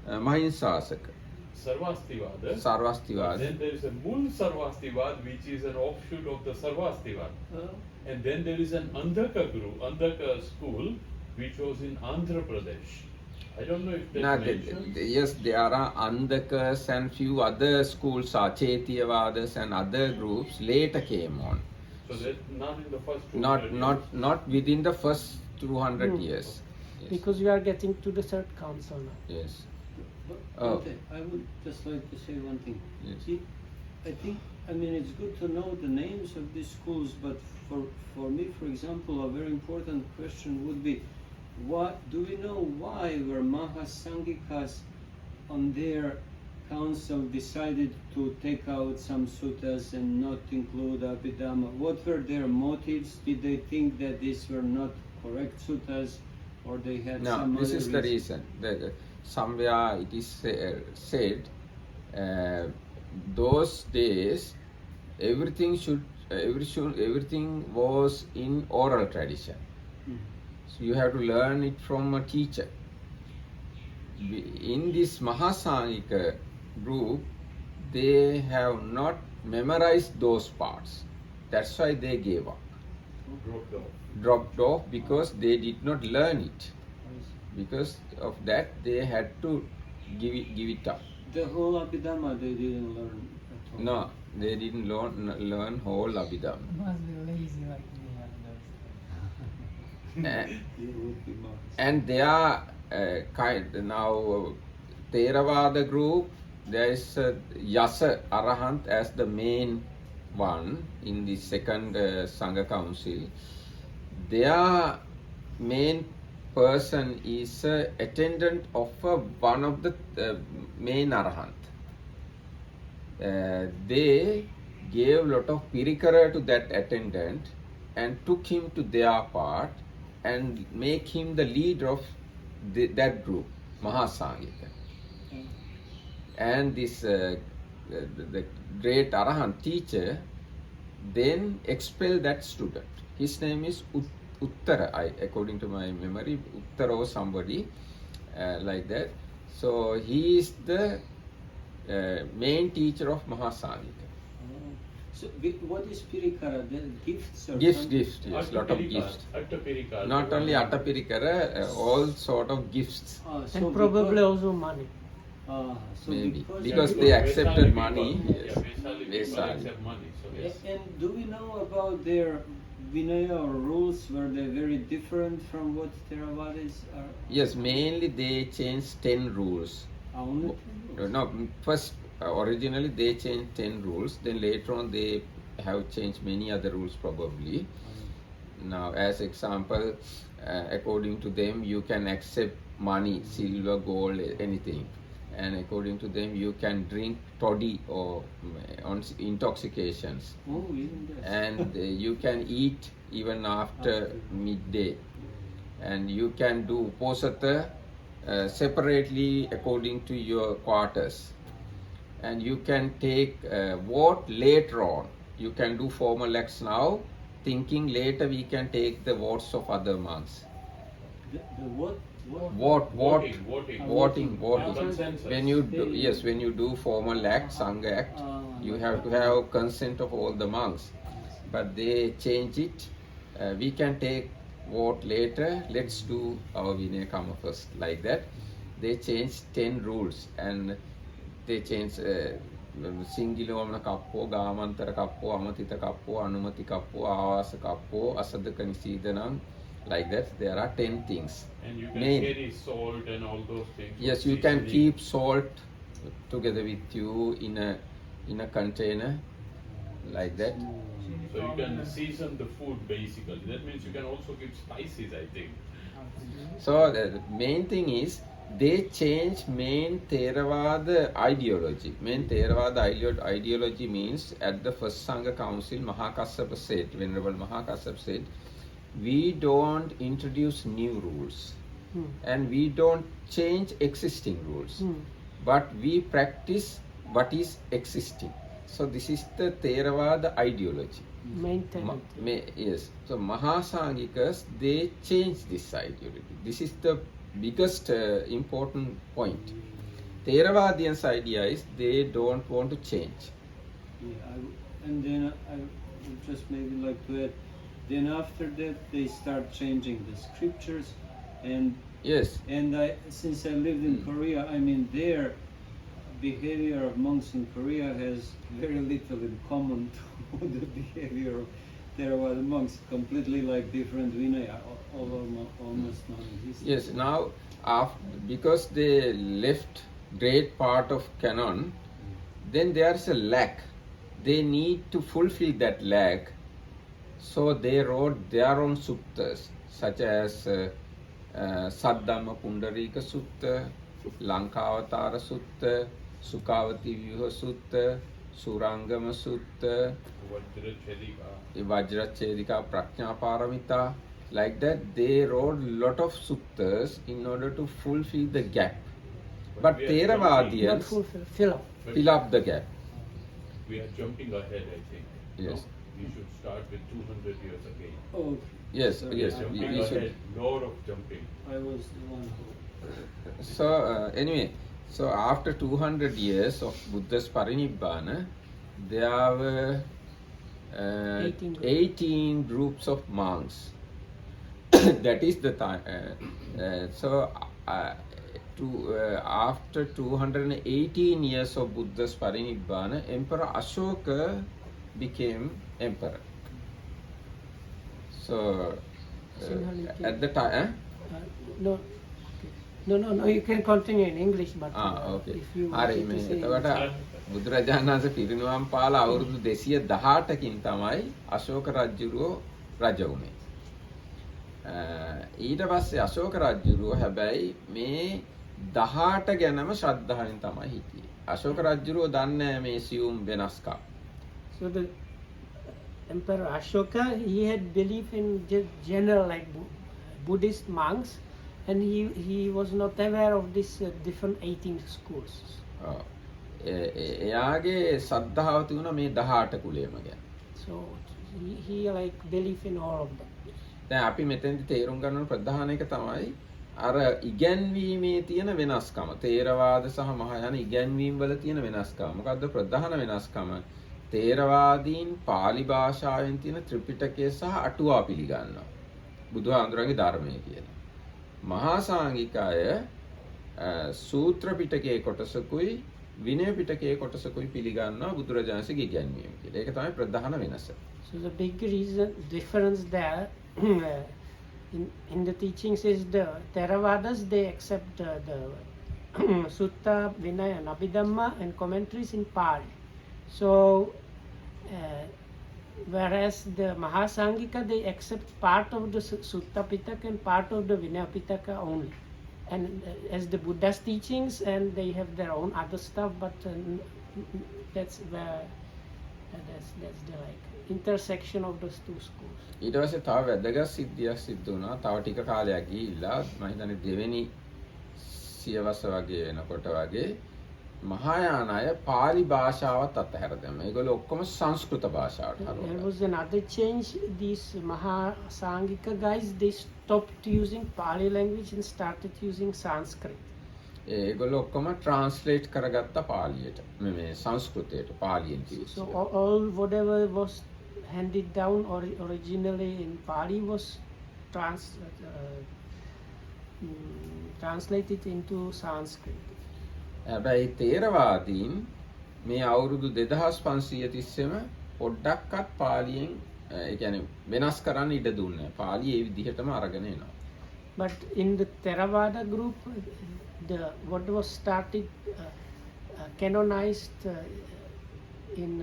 Mahinsasaka. Sarvastivada. Then there is a Mul Sarvastivada, which is an offshoot of the Sarvastivada. And then there is an Andhaka school, which was in Andhra Pradesh. I don't know if that mentions. Yes, there are Andhakas and few other schools, Chetiyavadas and other groups later came on. So that's not in the first 200 years. Not within the first 200 years. Yes. Because we are getting to the third council now. Yes. I would just like to say one thing. Yes. See, I mean, it's good to know the names of these schools, but for me, for example, a very important question would be, do we know why were Mahasangikas on their council decided to take out some suttas and not include Abhidhamma? What were their motives? Did they think that these were not correct suttas, or they had some other this is the reason. Somewhere it is said those days everything was in oral tradition. So you have to learn it from a teacher. In this Mahasangika group, they have not memorized those parts. That's why they gave up. Dropped off because they did not learn it. Because of that, they had to give it up. The whole Abhidhamma they didn't learn at all. No, they didn't learn whole Abhidhamma. Must be lazy like me. And they are now Theravada group. There is Yasa Arahant as the main one in the second Sangha Council. Their main person is attendant of one of the main Arahant. They gave a lot of pirikara to that attendant and took him to their part and make him the leader of that group, Mahasangika. And this the great Arahant teacher then expelled that student. His name is Uttara, according to my memory, Uttara or somebody. like that. So he is the main teacher of Mahasangika. So what is pirikara? The gifts or Gifts, something? gifts, yes, lot of gifts. Attapirikara. Not only Attapirikara, all sort of gifts. So And probably because, also money. so Maybe because, because Yeah, they Vesali accepted people- money. Yes, Yeah, Vesali people Vesali. accept money. So yes. And do we know about their Vinaya or rules? Were they very different from what Theravadis are? Yes, mainly they changed 10 rules. Only No, first originally they changed 10 rules. Then later on they have changed many other rules probably. Now, as example, according to them, you can accept money, silver, gold, anything. And according to them, you can drink toddy or on intoxications. Oh, even that. And you can eat even after midday. And you can do uposatha separately according to your quarters. And you can take vote later on. You can do formal acts now, thinking later we can take the votes of other monks. The what? Voting. Consensus. When you do, yes, when you do formal act, Sangha act, you have to have consent of all the monks. But they change it. We can take vote later. Let's do our Vinaya Kama first, like that. They changed 10 rules and they changed Singilomana Kappo, Gamantara Kappo, Amatita Kappo, Anumati Kappo, Avasa Kappo, Asadaka Nisidanam, like that. There are 10 things. And you can Main. carry salt and all those things. Yes, for you can seasoning. keep salt together with you in a container, like that. So you can season the food basically. That means you can also give spices, I think. So the main thing is they change main Theravada ideology. Main Theravada ideology means at the first Sangha Council, Mahakassapa said, Venerable Mahakassapa said, we don't introduce new rules and we don't change existing rules, but we practice what is existing. So this is the Theravada ideology. Maintenance. Yes. So Mahasangikas, they change this ideology. This is the biggest important point. Theravadians' idea is they don't want to change. Yeah, and then I would just maybe like to add, then after that they start changing the scriptures, and Yes. and since I lived in Korea, I mean their behavior of monks in Korea has very little in common to the behavior of Theravada monks. Completely like different Vinaya, almost non-existent. Yes. Now, because they left great part of canon, then there is a lack. They need to fulfill that lack. So they wrote their own suttas, such as Saddhamma Pundarika Sutta, Lankavatara Sutta, Sukhavati Vyuha Sutta, Surangama Sutta, Vajrachedika Prajnaparamita. Like that, they wrote lot of suttas in order to fulfill the gap. But we are Not Theravadians fulfill, fill up. fill up the gap. We are jumping ahead, I think. Yes. No? We should start with 200 years again. Oh, Yes, sorry, yes, I- Jumping we should. ahead, lot of jumping. I was the one who. So anyway, so after 200 years of Buddha's parinibbana, there were 18 groups of monks. That is the time. After 218 years of Buddha's parinibbana, Emperor Ashoka became emperor. So at the time, No, no, you can continue in English, but okay. if you හරි wanted to මේ say එතකොට බුදුරජාණන් වහන්සේ පිරිනිවන් පාලා අවුරුදු 218කින් තමයි අශෝක රජුරෝ රජ වුණේ. ඊට පස්සේ අශෝක රජුරෝ හැබැයි මේ 18 ගැනම ශ්‍රද්ධාවෙන් තමයි හිටියේ. අශෝක රජුරෝ දන්නේ මේ සියුම් වෙනස්කම්. So the Emperor Ashoka, he had belief in general like Buddhist monks, and he was not aware of this different 18 schools. එයාගේ ශ්‍රද්ධාව තිබුණා මේ 18 කුලයම ගැන. So he like belief in all of them. දැන් අපි මෙතෙන්දි තේරුම් ගන්න ඕන ප්‍රධාන එක තමයි අර ඉගැන්වීමේ තියෙන වෙනස්කම තේරවාද සහ මහායාන ඉගැන්වීම් වල තියෙන වෙනස්කම මොකද්ද ප්‍රධාන වෙනස්කම තේරවාදීන් පාලි භාෂාවෙන් තියෙන ත්‍රිපිටකය සහ අටුවා පිළිගන්නවා බුදුහාමුදුරන්ගේ ධර්මය කියලා මහා සාංඝිකය සූත්‍ර පිටකයේ කොටසකුයි විනය පිටකයේ කොටසකුයි පිළිගන්නවා බුදුරජාණන්සේගේ ඉගැන්වීම කියලා. ඒක තමයි ප්‍රධාන වෙනස. So the big reason difference there in the teachings is the Theravadas they accept the Sutta, Vinaya, and Abhidhamma and commentaries in Pali. So whereas the Mahasanghika they accept part of the Sutta Pitaka and part of the Vinaya Pitaka only. And as the Buddha's teachings, and they have their own other stuff, but that's where that's the like intersection of those two schools. ඊට පස්සේ තව වැදගත් සිද්ධියක් සිද්ධ වුණා. තව ටික කාලයක් ගිහිල්ලා මම හිතන්නේ දෙවෙනි සියවස වගේ වෙනකොට වගේ මහායාන අය පාලි භාෂාවත් අතහැර දැම්මා. ඒගොල්ලෝ ඔක්කොම සංස්කෘත භාෂාවට There හරවලා. was another change. These Mahasanghika guys they stopped using Pali language and started using Sanskrit. ඒගොල්ලෝ ඔක්කොම translate කරගත්ත පාලියට. මේ සංස්කෘතයට පාලියෙන් So කිව්වා. all whatever was handed down originally in Pali was translated into Sanskrit. හැබැයි තේරවාදීන් මේ අවුරුදු 2500 තිස්සෙම පොඩ්ඩක්වත් පාලියෙන් ඒ කියන්නේ වෙනස් කරන්න ඉඩ දුන්නේ නැහැ. පාලිය ඒ විදිහටම අරගෙන එනවා. But in the Theravada group, what was started canonized in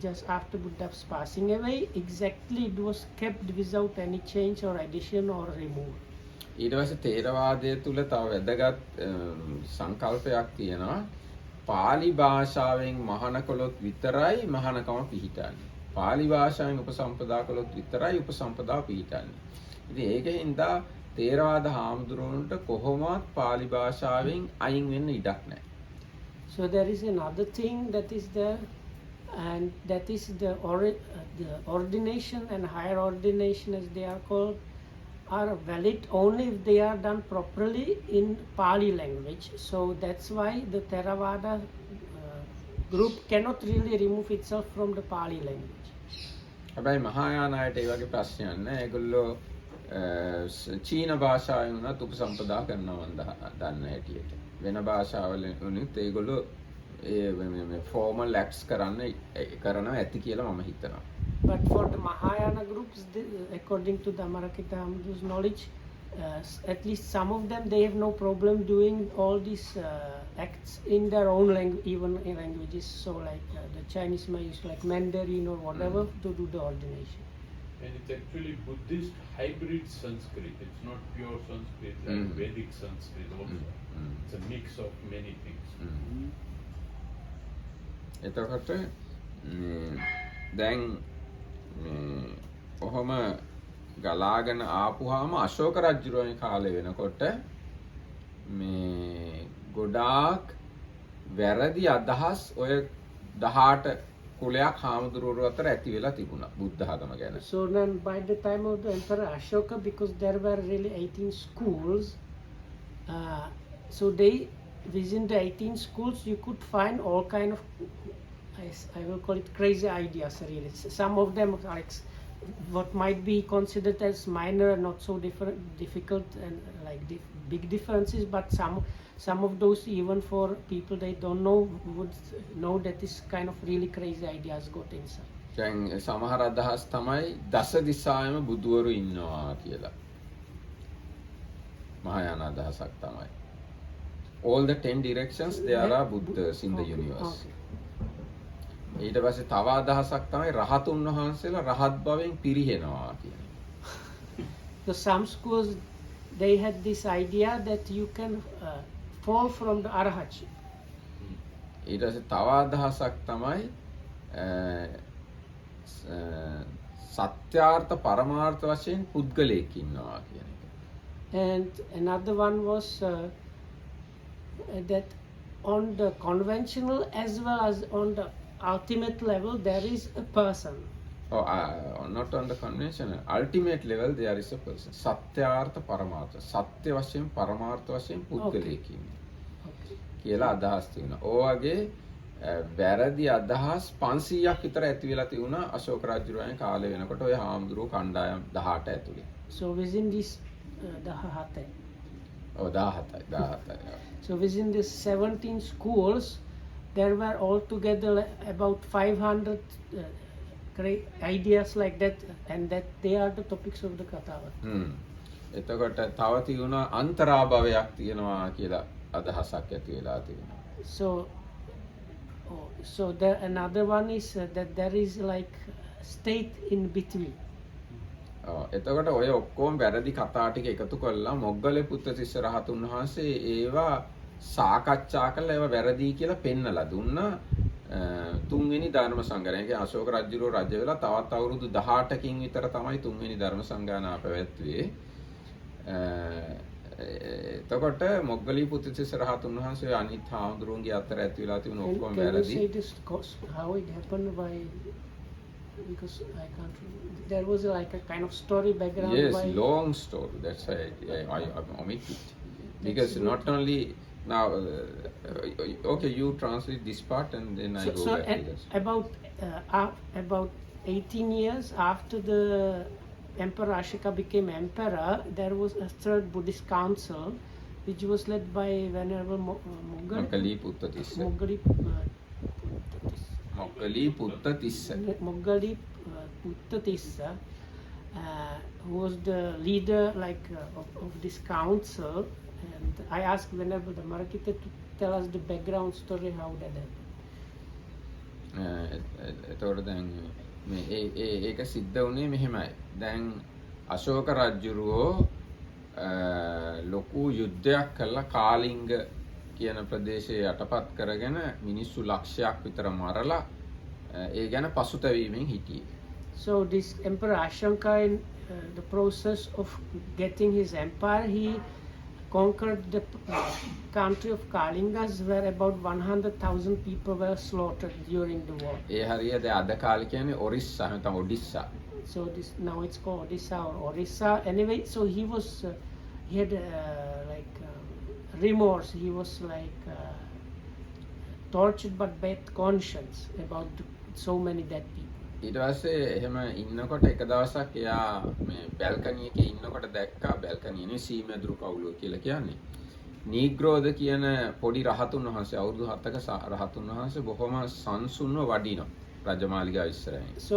just after Buddha's passing away, exactly it was kept without any change or addition or removal. ඊට පස්සේ තේරවාදය තුල තව වැදගත් සංකල්පයක් තියෙනවා. පාලි භාෂාවෙන් මහාන කළොත් විතරයි මහානකම පිහිටන්නේ. පාලි භාෂාවෙන් උපසම්පදා කළොත් විතරයි උපසම්පදාව පිහිටන්නේ. ඉතින් ඒකෙන්දා තේරවාද හාමුදුරුවන්ට කොහොමවත් පාලි භාෂාවෙන් අයින් වෙන්න ඉඩක් නැහැ. So there is another thing that is there, and that is the ordination and higher ordination, as they are called, are valid only if they are done properly in Pali language. So that's why the Theravada group cannot really remove itself from the Pali language. හැබැයි මහායාන අයට ඒ වගේ ප්‍රශ්නයක් නැහැ. ඒගොල්ලෝ චීන භාෂාවෙන් උනත් උපසම්පදා කරනවා මම දන්න හැටියට. වෙන භාෂාවලින් උනත් ඒගොල්ලෝ ඒ formal acts කරනවා ඇති කියලා මම හිතනවා. But for the Mahayana groups, according to the Amarakita Hamdu's knowledge, at least some of them, they have no problem doing all these acts in their own language, even in languages. So like the Chinese may use like Mandarin or whatever to do the ordination. And it's actually Buddhist hybrid Sanskrit. It's not pure Sanskrit like Vedic Sanskrit also. It's a mix of many things. එතකොට දැන් ඔහොම ගලාගෙන ආපුවාම අශෝක රජුගේ කාලේ වෙනකොට මේ ගොඩාක් වැරදි අදහස් ඔය 18 කුලයක් හාමුදුරුවෝ අතර ඇති වෙලා තිබුණා බුද්ධ ආගම ගැන. So then by the time of the Emperor Ashoka, because there were really 18 schools, so they within the 18 schools you could find all kind of I will call it crazy ideas really. Some of them are like what might be considered as minor, not so difficult and like big differences, but some of those even for people they don't know would know that this kind of really crazy ideas got inside. දැන් සමහර අදහස් තමයි දස දිසායම බුදුවරු ඉන්නවා කියලා. මහායාන අදහසක් තමයි. All the 10 directions there are Buddhas in the universe. ඊට පස්සේ තව අදහසක් තමයි රහතුන් වහන්සේලා රහත් භවෙන් පිරිහෙනවා කියන. So some schools they had this idea that you can fall from the arahatship. ඊට පස්සේ තව අදහසක් තමයි සත්‍යාර්ථ පරමාර්ථ වශයෙන් පුද්ගලයෙක් ඉන්නවා කියන එක. And another one was that on the conventional as well as on the ultimate level there is a person. Oh, not on the conventional. Ultimate level, there is a person. Satyartha Paramartha. Satya වශයෙන් පරමාර්ථ වශයෙන් පුද්ගලයෙක් ඉන්නේ. කියලා අදහස් තියෙනවා. ඔයගේ වැරදි අදහස් 500ක් විතර ඇති වෙලා තියුණා අශෝක රජුගේ කාලේ වෙනකොට ඔය හාමුදුරුවෝ කණ්ඩායම් 18 ඇතුලේ. So within this 17. ඔව් 17. So within these 17 schools, there were altogether about 500 great ideas like that, and that they are the topics of the Katha. එතකොට තව තියුණා අන්තරාභවයක් තියෙනවා කියලා අදහසක් ඇති වෙලා තියෙනවා. So there another one is that there is like state in between. එතකොට ඔය ඔක්කොම වැරදි කතා ටික එකතු කරලා මොග්ගලේ පුත්තිස්ස රහතුන් වහන්සේ ඒවා සාකච්ඡා කරලා ඒවා වැරදි කියලා පෙන්නලා දුන්නා තුන්වෙනි ධර්ම සංගායනය. ඒ අශෝක රජුරෝ රජ වෙලා තවත් අවුරුදු 18කින් විතර තමයි තුන්වෙනි ධර්ම සංගායනාව පැවැත්වුවේ. එතකොට මොග්ගලී පුත්තිස්ස රහතුන් වහන්සේ අනිත් හාමුදුරුවන්ගේ අතර ඇති වෙලා තිබුණ ඔක්කොම වැරදි. Can you say this how it happened? Why? Because I can't remember. There was like a kind of story background. Yes, why? long story. That's why I omit it. Because not only now, okay, you translate this part and then I go back to this. About 18 years after the Emperor Ashoka became emperor, there was a third Buddhist council, which was led by Venerable Moggallī Putthatissa. Moggallī Putthatissa, who was the leader of this council, and I asked Venerable Dhammarakita to tell us the background story how that happened. එතකොට දැන් මේ ඒක සිද්ධ වුණේ මෙහෙමයි. දැන් අශෝක රජුරෝ ලොකු යුද්ධයක් කළා කාලිංග කියන ප්‍රදේශය යටපත් කරගෙන මිනිස්සු ලක්ෂයක් විතර මරලා ඒ ගැන පසුතැවීමෙන් හිටියේ. So this Emperor Ashoka, in the process of getting his empire, he conquered the country of Kalingas, where about 100,000 people were slaughtered during the war. ඒ හරිය දැන් අද කාලේ කියන්නේ ඔරිස්සා නැත්නම් ඔඩිස්සා. So this now it's called Odisha or Orissa. Anyway, so he had remorse. He was tortured but bad conscience about so many dead people. ඊට පස්සේ එහෙම ඉන්නකොට එක දවසක් එයා මේ බැල්කනි එකේ ඉන්නකොට දැක්කා බැල්කනි නේ සීමැදුරු කවුලුව කියලා කියන්නේ. නීග්‍රෝද කියන පොඩි රහතුන් වහන්සේ අවුරුදු 7ක රහතුන් වහන්සේ බොහොම සංසුන්ව වඩිනවා රජමාලිගාව ඉස්සරහින්. So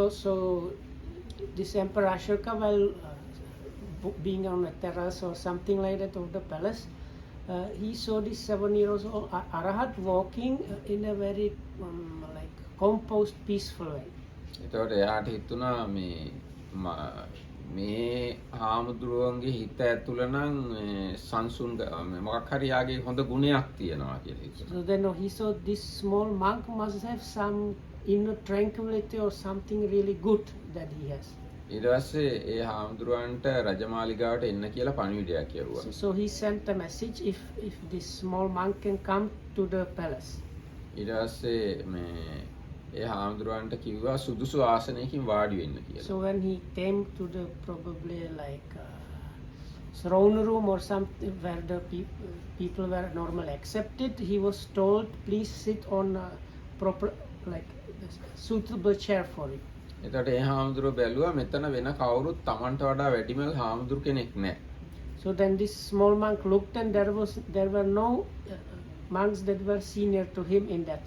this Emperor Ashoka, while being on a terrace or something like that of the palace, he saw this 7-year-old Arahat walking in a very composed, peaceful way. එතකොට එයාට හිතුණා මේ හාමුදුරුවන්ගේ හිත ඇතුළ නම් සංසුන් මොකක් හරි යාගේ හොඳ ගුණයක් තියෙනවා කියලා හිතුණා. So then he saw this small monk must have some inner tranquility or something really good that he has. ඊට පස්සේ ඒ හාමුදුරුවන්ට රජමාලිගාවට එන්න කියලා පණිවිඩයක් යවුවා. So he sent a message if this small monk can come to the palace. ඊට පස්සේ මේ ඒ හාමුදුරුවන්ට කිව්වා සුදුසු ආසනයකින් වාඩි වෙන්න කියලා. So when he came to the probably throne room or something where the people were normally accepted, he was told please sit on a proper suitable chair for him. එතකොට ඒ හාමුදුරුවෝ බැලුවා මෙතන වෙන කවුරුත් Tamanට වඩා වැඩිමල් හාමුදුරු කෙනෙක් නැහැ. So then this small monk looked and there were no monks that were senior to him in that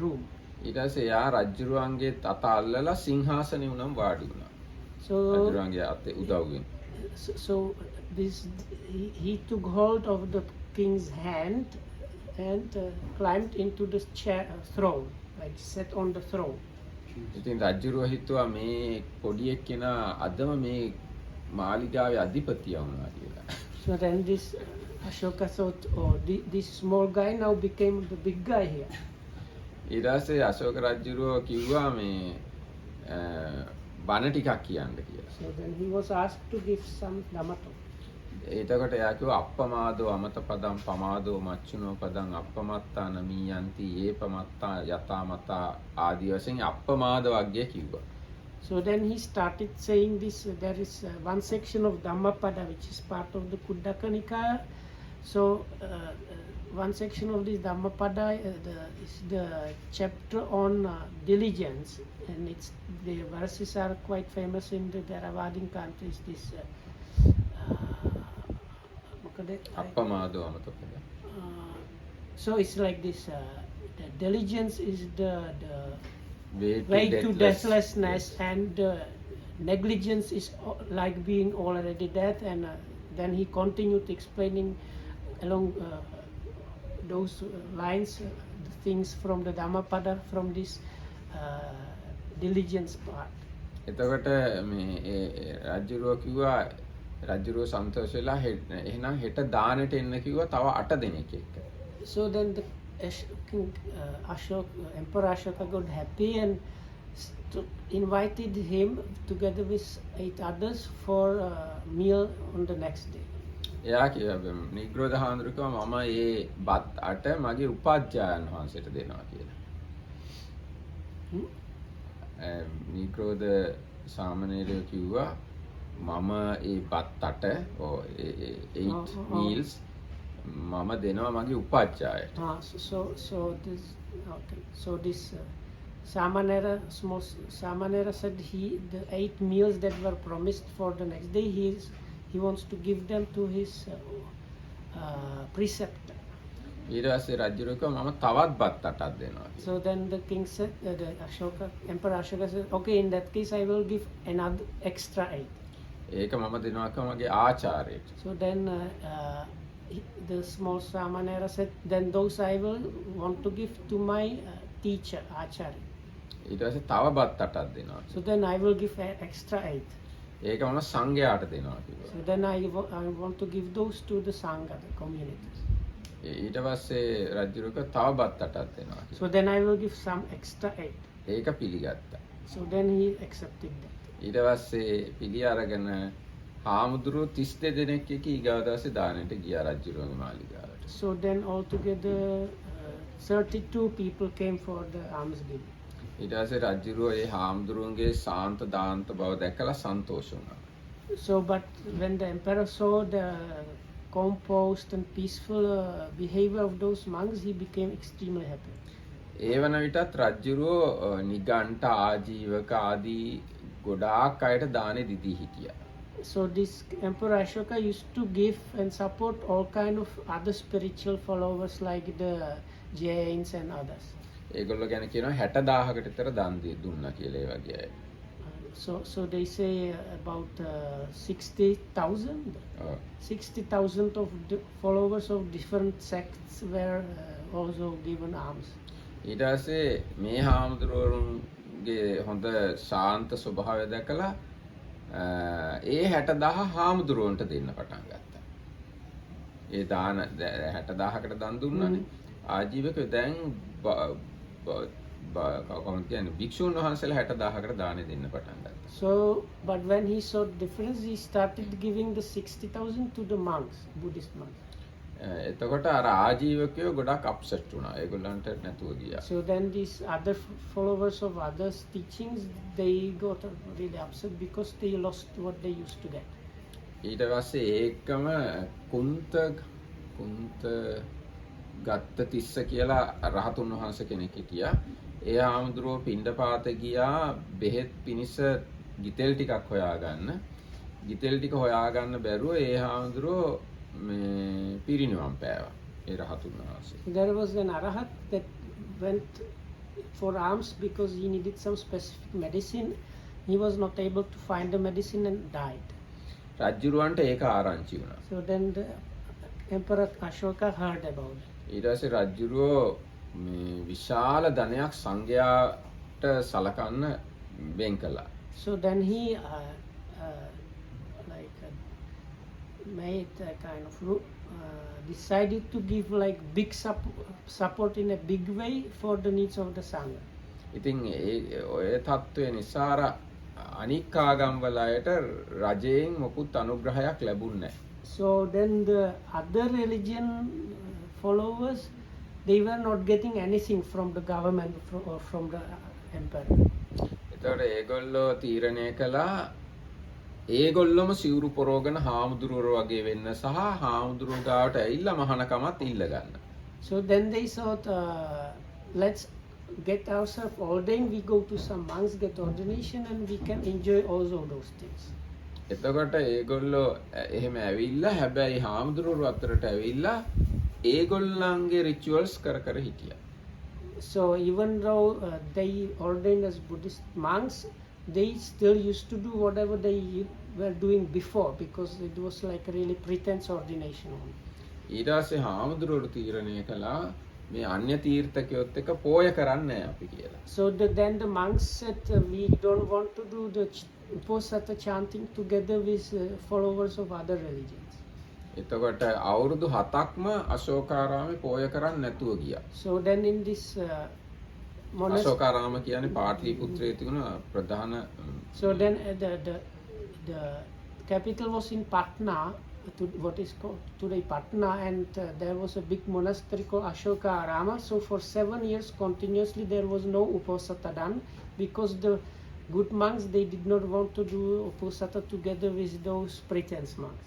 room. ඊට පස්සේ එයා රජුරුවන්ගේ අත අල්ලලා සිංහාසනෙ උනම් වාඩි වුණා. So රජුරුවන්ගේ අතේ උදව්වෙන්. So he took hold of the king's hand and climbed into the throne, sat on the throne. ඉතින් රජුරුව හිතුවා මේ පොඩි එක්කෙනා අදම මේ මාලිගාවේ අධිපතිය වුණා කියලා. So then this Ashoka thought, this small guy now became the big guy here. ඊට පස්සේ අශෝක රජුරුව කිව්වා මේ බණ ටිකක් කියන්න කියලා. So then he was asked to give some Dhamma talk. එතකොට එයා කිව්වා අප්පමාදෝ අමත පදං පමාදෝ මච්චුනෝ පදං අප්පමත්තා නමීයන්ති ඒපමත්තා යතාමතා ආදී වශයෙන් අප්පමාද වර්ගය කිව්වා. So then he started saying this, there is one section of Dhammapada which is part of the Kuddaka Nikaya. So one section of this Dhammapada is the chapter on diligence, and the verses are quite famous in the Theravadic countries. This අප්පමාදෝ අමතකද? so it's like this, the diligence is the way to deathlessness, and negligence is like being already dead. And then he continued explaining along those lines the things from the Dhammapada, from this diligence part. එතකොට මේ රජුරෝ කිව්වා රජුරෝ සන්තෝෂ වෙලා එහෙනම් හෙට දානෙට එන්න කිව්වා තව 8 දෙනෙක් එක්ක. So then the King Emperor Ashoka got happy and invited him together with 8 others for a meal on the next day. එයා කිව්වා නිග්‍රෝධ හාමුදුරුවෝ මම මේ බත් 8 මගේ උපාධ්‍යායන් වහන්සේට දෙනවා කියලා. නිග්‍රෝධ සාමණේරයෝ කිව්වා මම ඒ බත් 8 8 meals මම දෙනවා මගේ උපාධ්‍යායට. So this Samanera said the 8 meals that were promised for the next day, he wants to give them to his preceptor. ඊට පස්සේ රජුරෝ කිව්වා මම තවත් බත් 8ක් දෙනවා. So then the king said, Emperor Ashoka said, okay, in that case I will give another extra 8. ඒක මම දෙනවා කිව්වා මගේ ආචාර්යයට. So then the small Samanera said, then those I will want to give to my teacher, Acharya. ඊට පස්සේ තව බත් 8ක් දෙනවා. So then I will give extra 8. ඒක මම සංඝයාට දෙනවා කිව්වා. So then I want to give those to the Sangha, the communities. ඊට පස්සේ රජුරෝ කිව්වා තව බත් 8ක් දෙනවා කිව්වා. So then I will give some extra 8. ඒක පිළිගත්තා. So then he accepted that. ඊට පස්සේ පිළි අරගෙන හාමුදුරුවෝ 32 දෙනෙක් එක්ක ඊගාව දවසේ දානෙට ගියා රජුරෝගේ මාලිගාවට. So then altogether 32 people came for the almsgiving. ඊට පස්සේ රජුරෝ ඒ හාමුදුරුවන්ගේ සාන්ත දාන්ත බව දැකලා සන්තෝෂ වුණා. So but when the emperor saw the composed and peaceful behavior of those monks, he became extremely happy. ඒ වන විටත් රජුරෝ නිගණ්ඨ ආජීවක ආදී ගොඩාක් අයට දානෙ දීදී හිටියා. So this Emperor Ashoka used to give and support all kind of other spiritual followers like the Jains and others. ඒගොල්ලෝ ගැන කියනවා 60000කට විතර දන් දුන්නා කියලා ඒ වගේ අය. So they say about 60,000. 60,000 of followers of different sects were also given alms. ඊට පස්සේ මේ හාමුදුරුවන්ගේ හොඳ ශාන්ත ස්වභාවය දැකලා ඒ 60000 හාමුදුරුවන්ට දෙන්න පටන් ගත්තා. ඒ දාන 60000කට දන් දුන්නානේ. ආජීවකයෝ දැන් කොහොමද කියන්නේ භික්ෂුන් වහන්සේලා 60000කට දානෙ දෙන්න පටන් ගත්තා. So but when he saw the difference, he started giving the 60,000 to the monks, Buddhist monks. එතකොට අර ආජීවකයෝ ගොඩක් අප්සෙට් වුණා. ඒගොල්ලන්ට නැතුව ගියා. So then these other followers of others' teachings, they got really upset because they lost what they used to get. ඊට පස්සේ ඒකම කුන්ත ගත්ත තිස්ස කියලා රහතුන් වහන්සේ කෙනෙක් හිටියා. ඒ ආමුද්‍රෝ පිණ්ඩපාත ගියා බෙහෙත් පිනිස ගිතෙල් ටිකක් හොයාගන්න. ගිතෙල් ටික හොයාගන්න බැරුව ඒ ආමුද්‍රෝ මේ පිරිනිවන් පෑවා. ඒ රහතුන් වහන්සේ. There was an arahat that went for alms because he needed some specific medicine. He was not able to find the medicine and died. රජුරවන්ට ඒක ආරංචි වුණා. So then the Emperor Ashoka heard about it. ඊට පස්සේ රජුරෝ මේ විශාල ධනයක් සංඝයාට සලකන්න වෙන් කළා. So then he made a kind of decided to give like big support in a big way for the needs of the Sangha. ඉතින් ඔය තත්ත්වය නිසා අනික් ආගම් වල අයට රජයෙන් මොකුත් අනුග්‍රහයක් ලැබුණේ නැහැ. So then the other religion followers, they were not getting anything from the government or from the emperor. එතකොට ඒගොල්ලෝ තීරණය කළා ඒගොල්ලොම සිවුරු පොරෝගෙන හාමුදුරුවෝ වගේ වෙන්න සහ හාමුදුරුවෝ ගාවට ඇවිල්ලා මහානකමත් ඉල්ල ගන්න. So then they thought, let's get ourselves ordained. We go to some monks, get ordination, and we can enjoy also those things. එතකොට ඒගොල්ලෝ එහෙම ඇවිල්ලා හැබැයි හාමුදුරුවෝ අතරට ඇවිල්ලා ඒගොල්ලන්ගේ රිචුවල්ස් කර කර හිටියා. So even though they ordained as Buddhist monks, they still used to do whatever they were doing before, because it was like really pretense ordination only. ඊට පස්සේ හාමුදුරුවෝ තීරණය කළා මේ අන්‍ය තීර්ථකයොත් එක්ක පෝය කරන්නේ නැහැ අපි කියලා. So then the monks said, we don't want to do the Uposatha chanting together with followers of other religions. එතකොට අවුරුදු 7ක්ම අශෝකාරාමේ පෝය කරන්නේ නැතුව ගියා. So then in this monastery, Asokarama කියන්නේ පාටලිපුත්‍රයේ තිබුණ ප්‍රධාන so then the capital was in Patna, what is called today Patna, and there was a big monastery called Ashoka Arama. So for 7 years continuously there was no Uposatha done, because the good monks, they did not want to do Uposatha together with those pretense monks.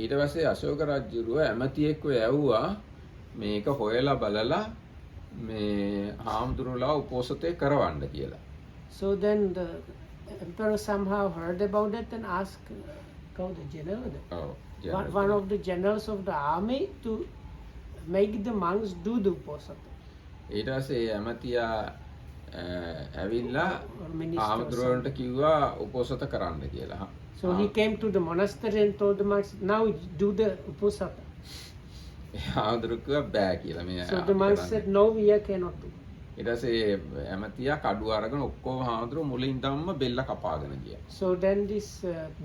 ඊට පස්සේ අශෝක රජුරුව ඇමතියෙක්ව යවුවා මේක හොයලා බලලා මේ හාමුදුරුවලා උපෝසතේ කරවන්න කියලා. So then the emperor somehow heard about it and asked the general, one of the generals of the army, to make the monks do the Uposatha. ඊට පස්සේ ඇමතියා ඇවිල්ලා Or minister or හාමුදුරුවන්ට කිව්වා උපෝසත කරන්න කියලා. So he came to the monastery and told the monks, now do the Uposatha. හාමුදුරුවෝ කිව්වා බෑ කියලා මේ. So the monks said, no, we cannot do. ඊට පස්සේ ඇමතියා කඩුව අරගෙන ඔක්කොම හාමුදුරුවෝ මුලින් ධම්ම බෙල්ල කපාගෙන ගියා. So then this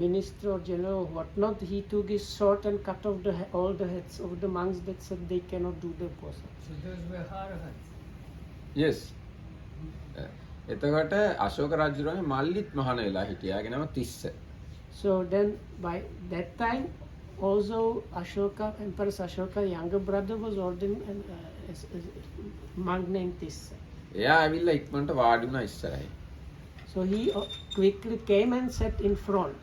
minister or general or whatnot, he took his sword and cut off all the heads of the monks that said they cannot do the Uposatha. So those were arahants. Yes. එතකොට අශෝක රජුගේ මල්ලිත් මහාන වෙලා හිටියා. යාගේ නම Tissa. So then by that time also Ashoka, Emperor Ashoka's younger brother was ordained as monk named Tissa. එයා ඇවිල්ලා ඉක්මනට වාඩි වුණා ඉස්සරහින්. So he quickly came and sat in front.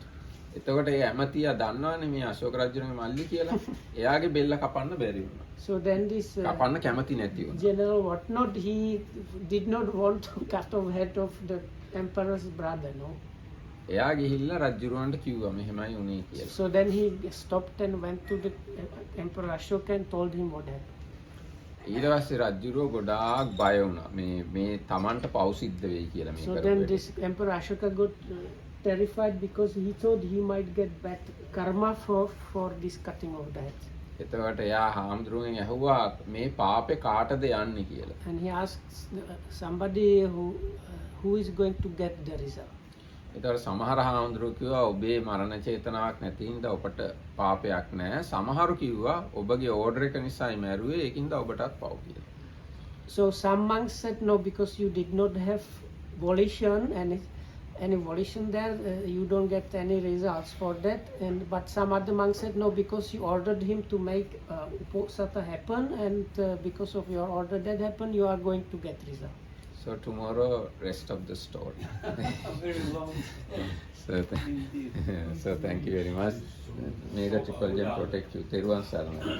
එතකොට ඒ ඇමතියා දන්නවනේ මේ අශෝක රජුගේ මල්ලි කියලා. එයාගේ බෙල්ල කපන්න බැරි වුණා. So then this කපන්න කැමති නැති වුණා. general whatnot, he did not want to cut off head of the emperor's brother, no. එයා ගිහිල්ලා රජුරවන්ට කිව්වා මෙහෙමයි උනේ කියලා. So then he stopped and went to the Emperor Ashoka and told him what happened. ඊට පස්සේ රජුරෝ ගොඩාක් බය වුණා. මේ තමන්ට පව් සිද්ධ වෙයි කියලා මේ So කරපු then වැඩේ. this Emperor Ashoka got terrified, because he thought he might get bad karma for this cutting of the head. එතකොට එයා හාමුදුරුවන්ගෙන් ඇහුවා මේ පාපේ කාටද යන්නේ කියලා. And he asked somebody who is going to get the result. එතකොට සමහර හාමුදුරුවෝ කිව්වා ඔබේ මරණ චේතනාවක් නැති හින්දා ඔබට පාපයක් නැහැ. සමහරු කිව්වා ඔබගේ ඕඩර් එක නිසායි මැරුවේ ඒකින්ද ඔබටත් පව් කියලා. So some monks said no, because you did not have volition, and any volition there, you don't get any results for that. And but some other monks said no, because you ordered him to make Uposatha happen, and because of your order that happened, you are going to get result. So tomorrow rest of the story. Very long. So thank you very much. May the triple gem protect you. Teruvan Saranai.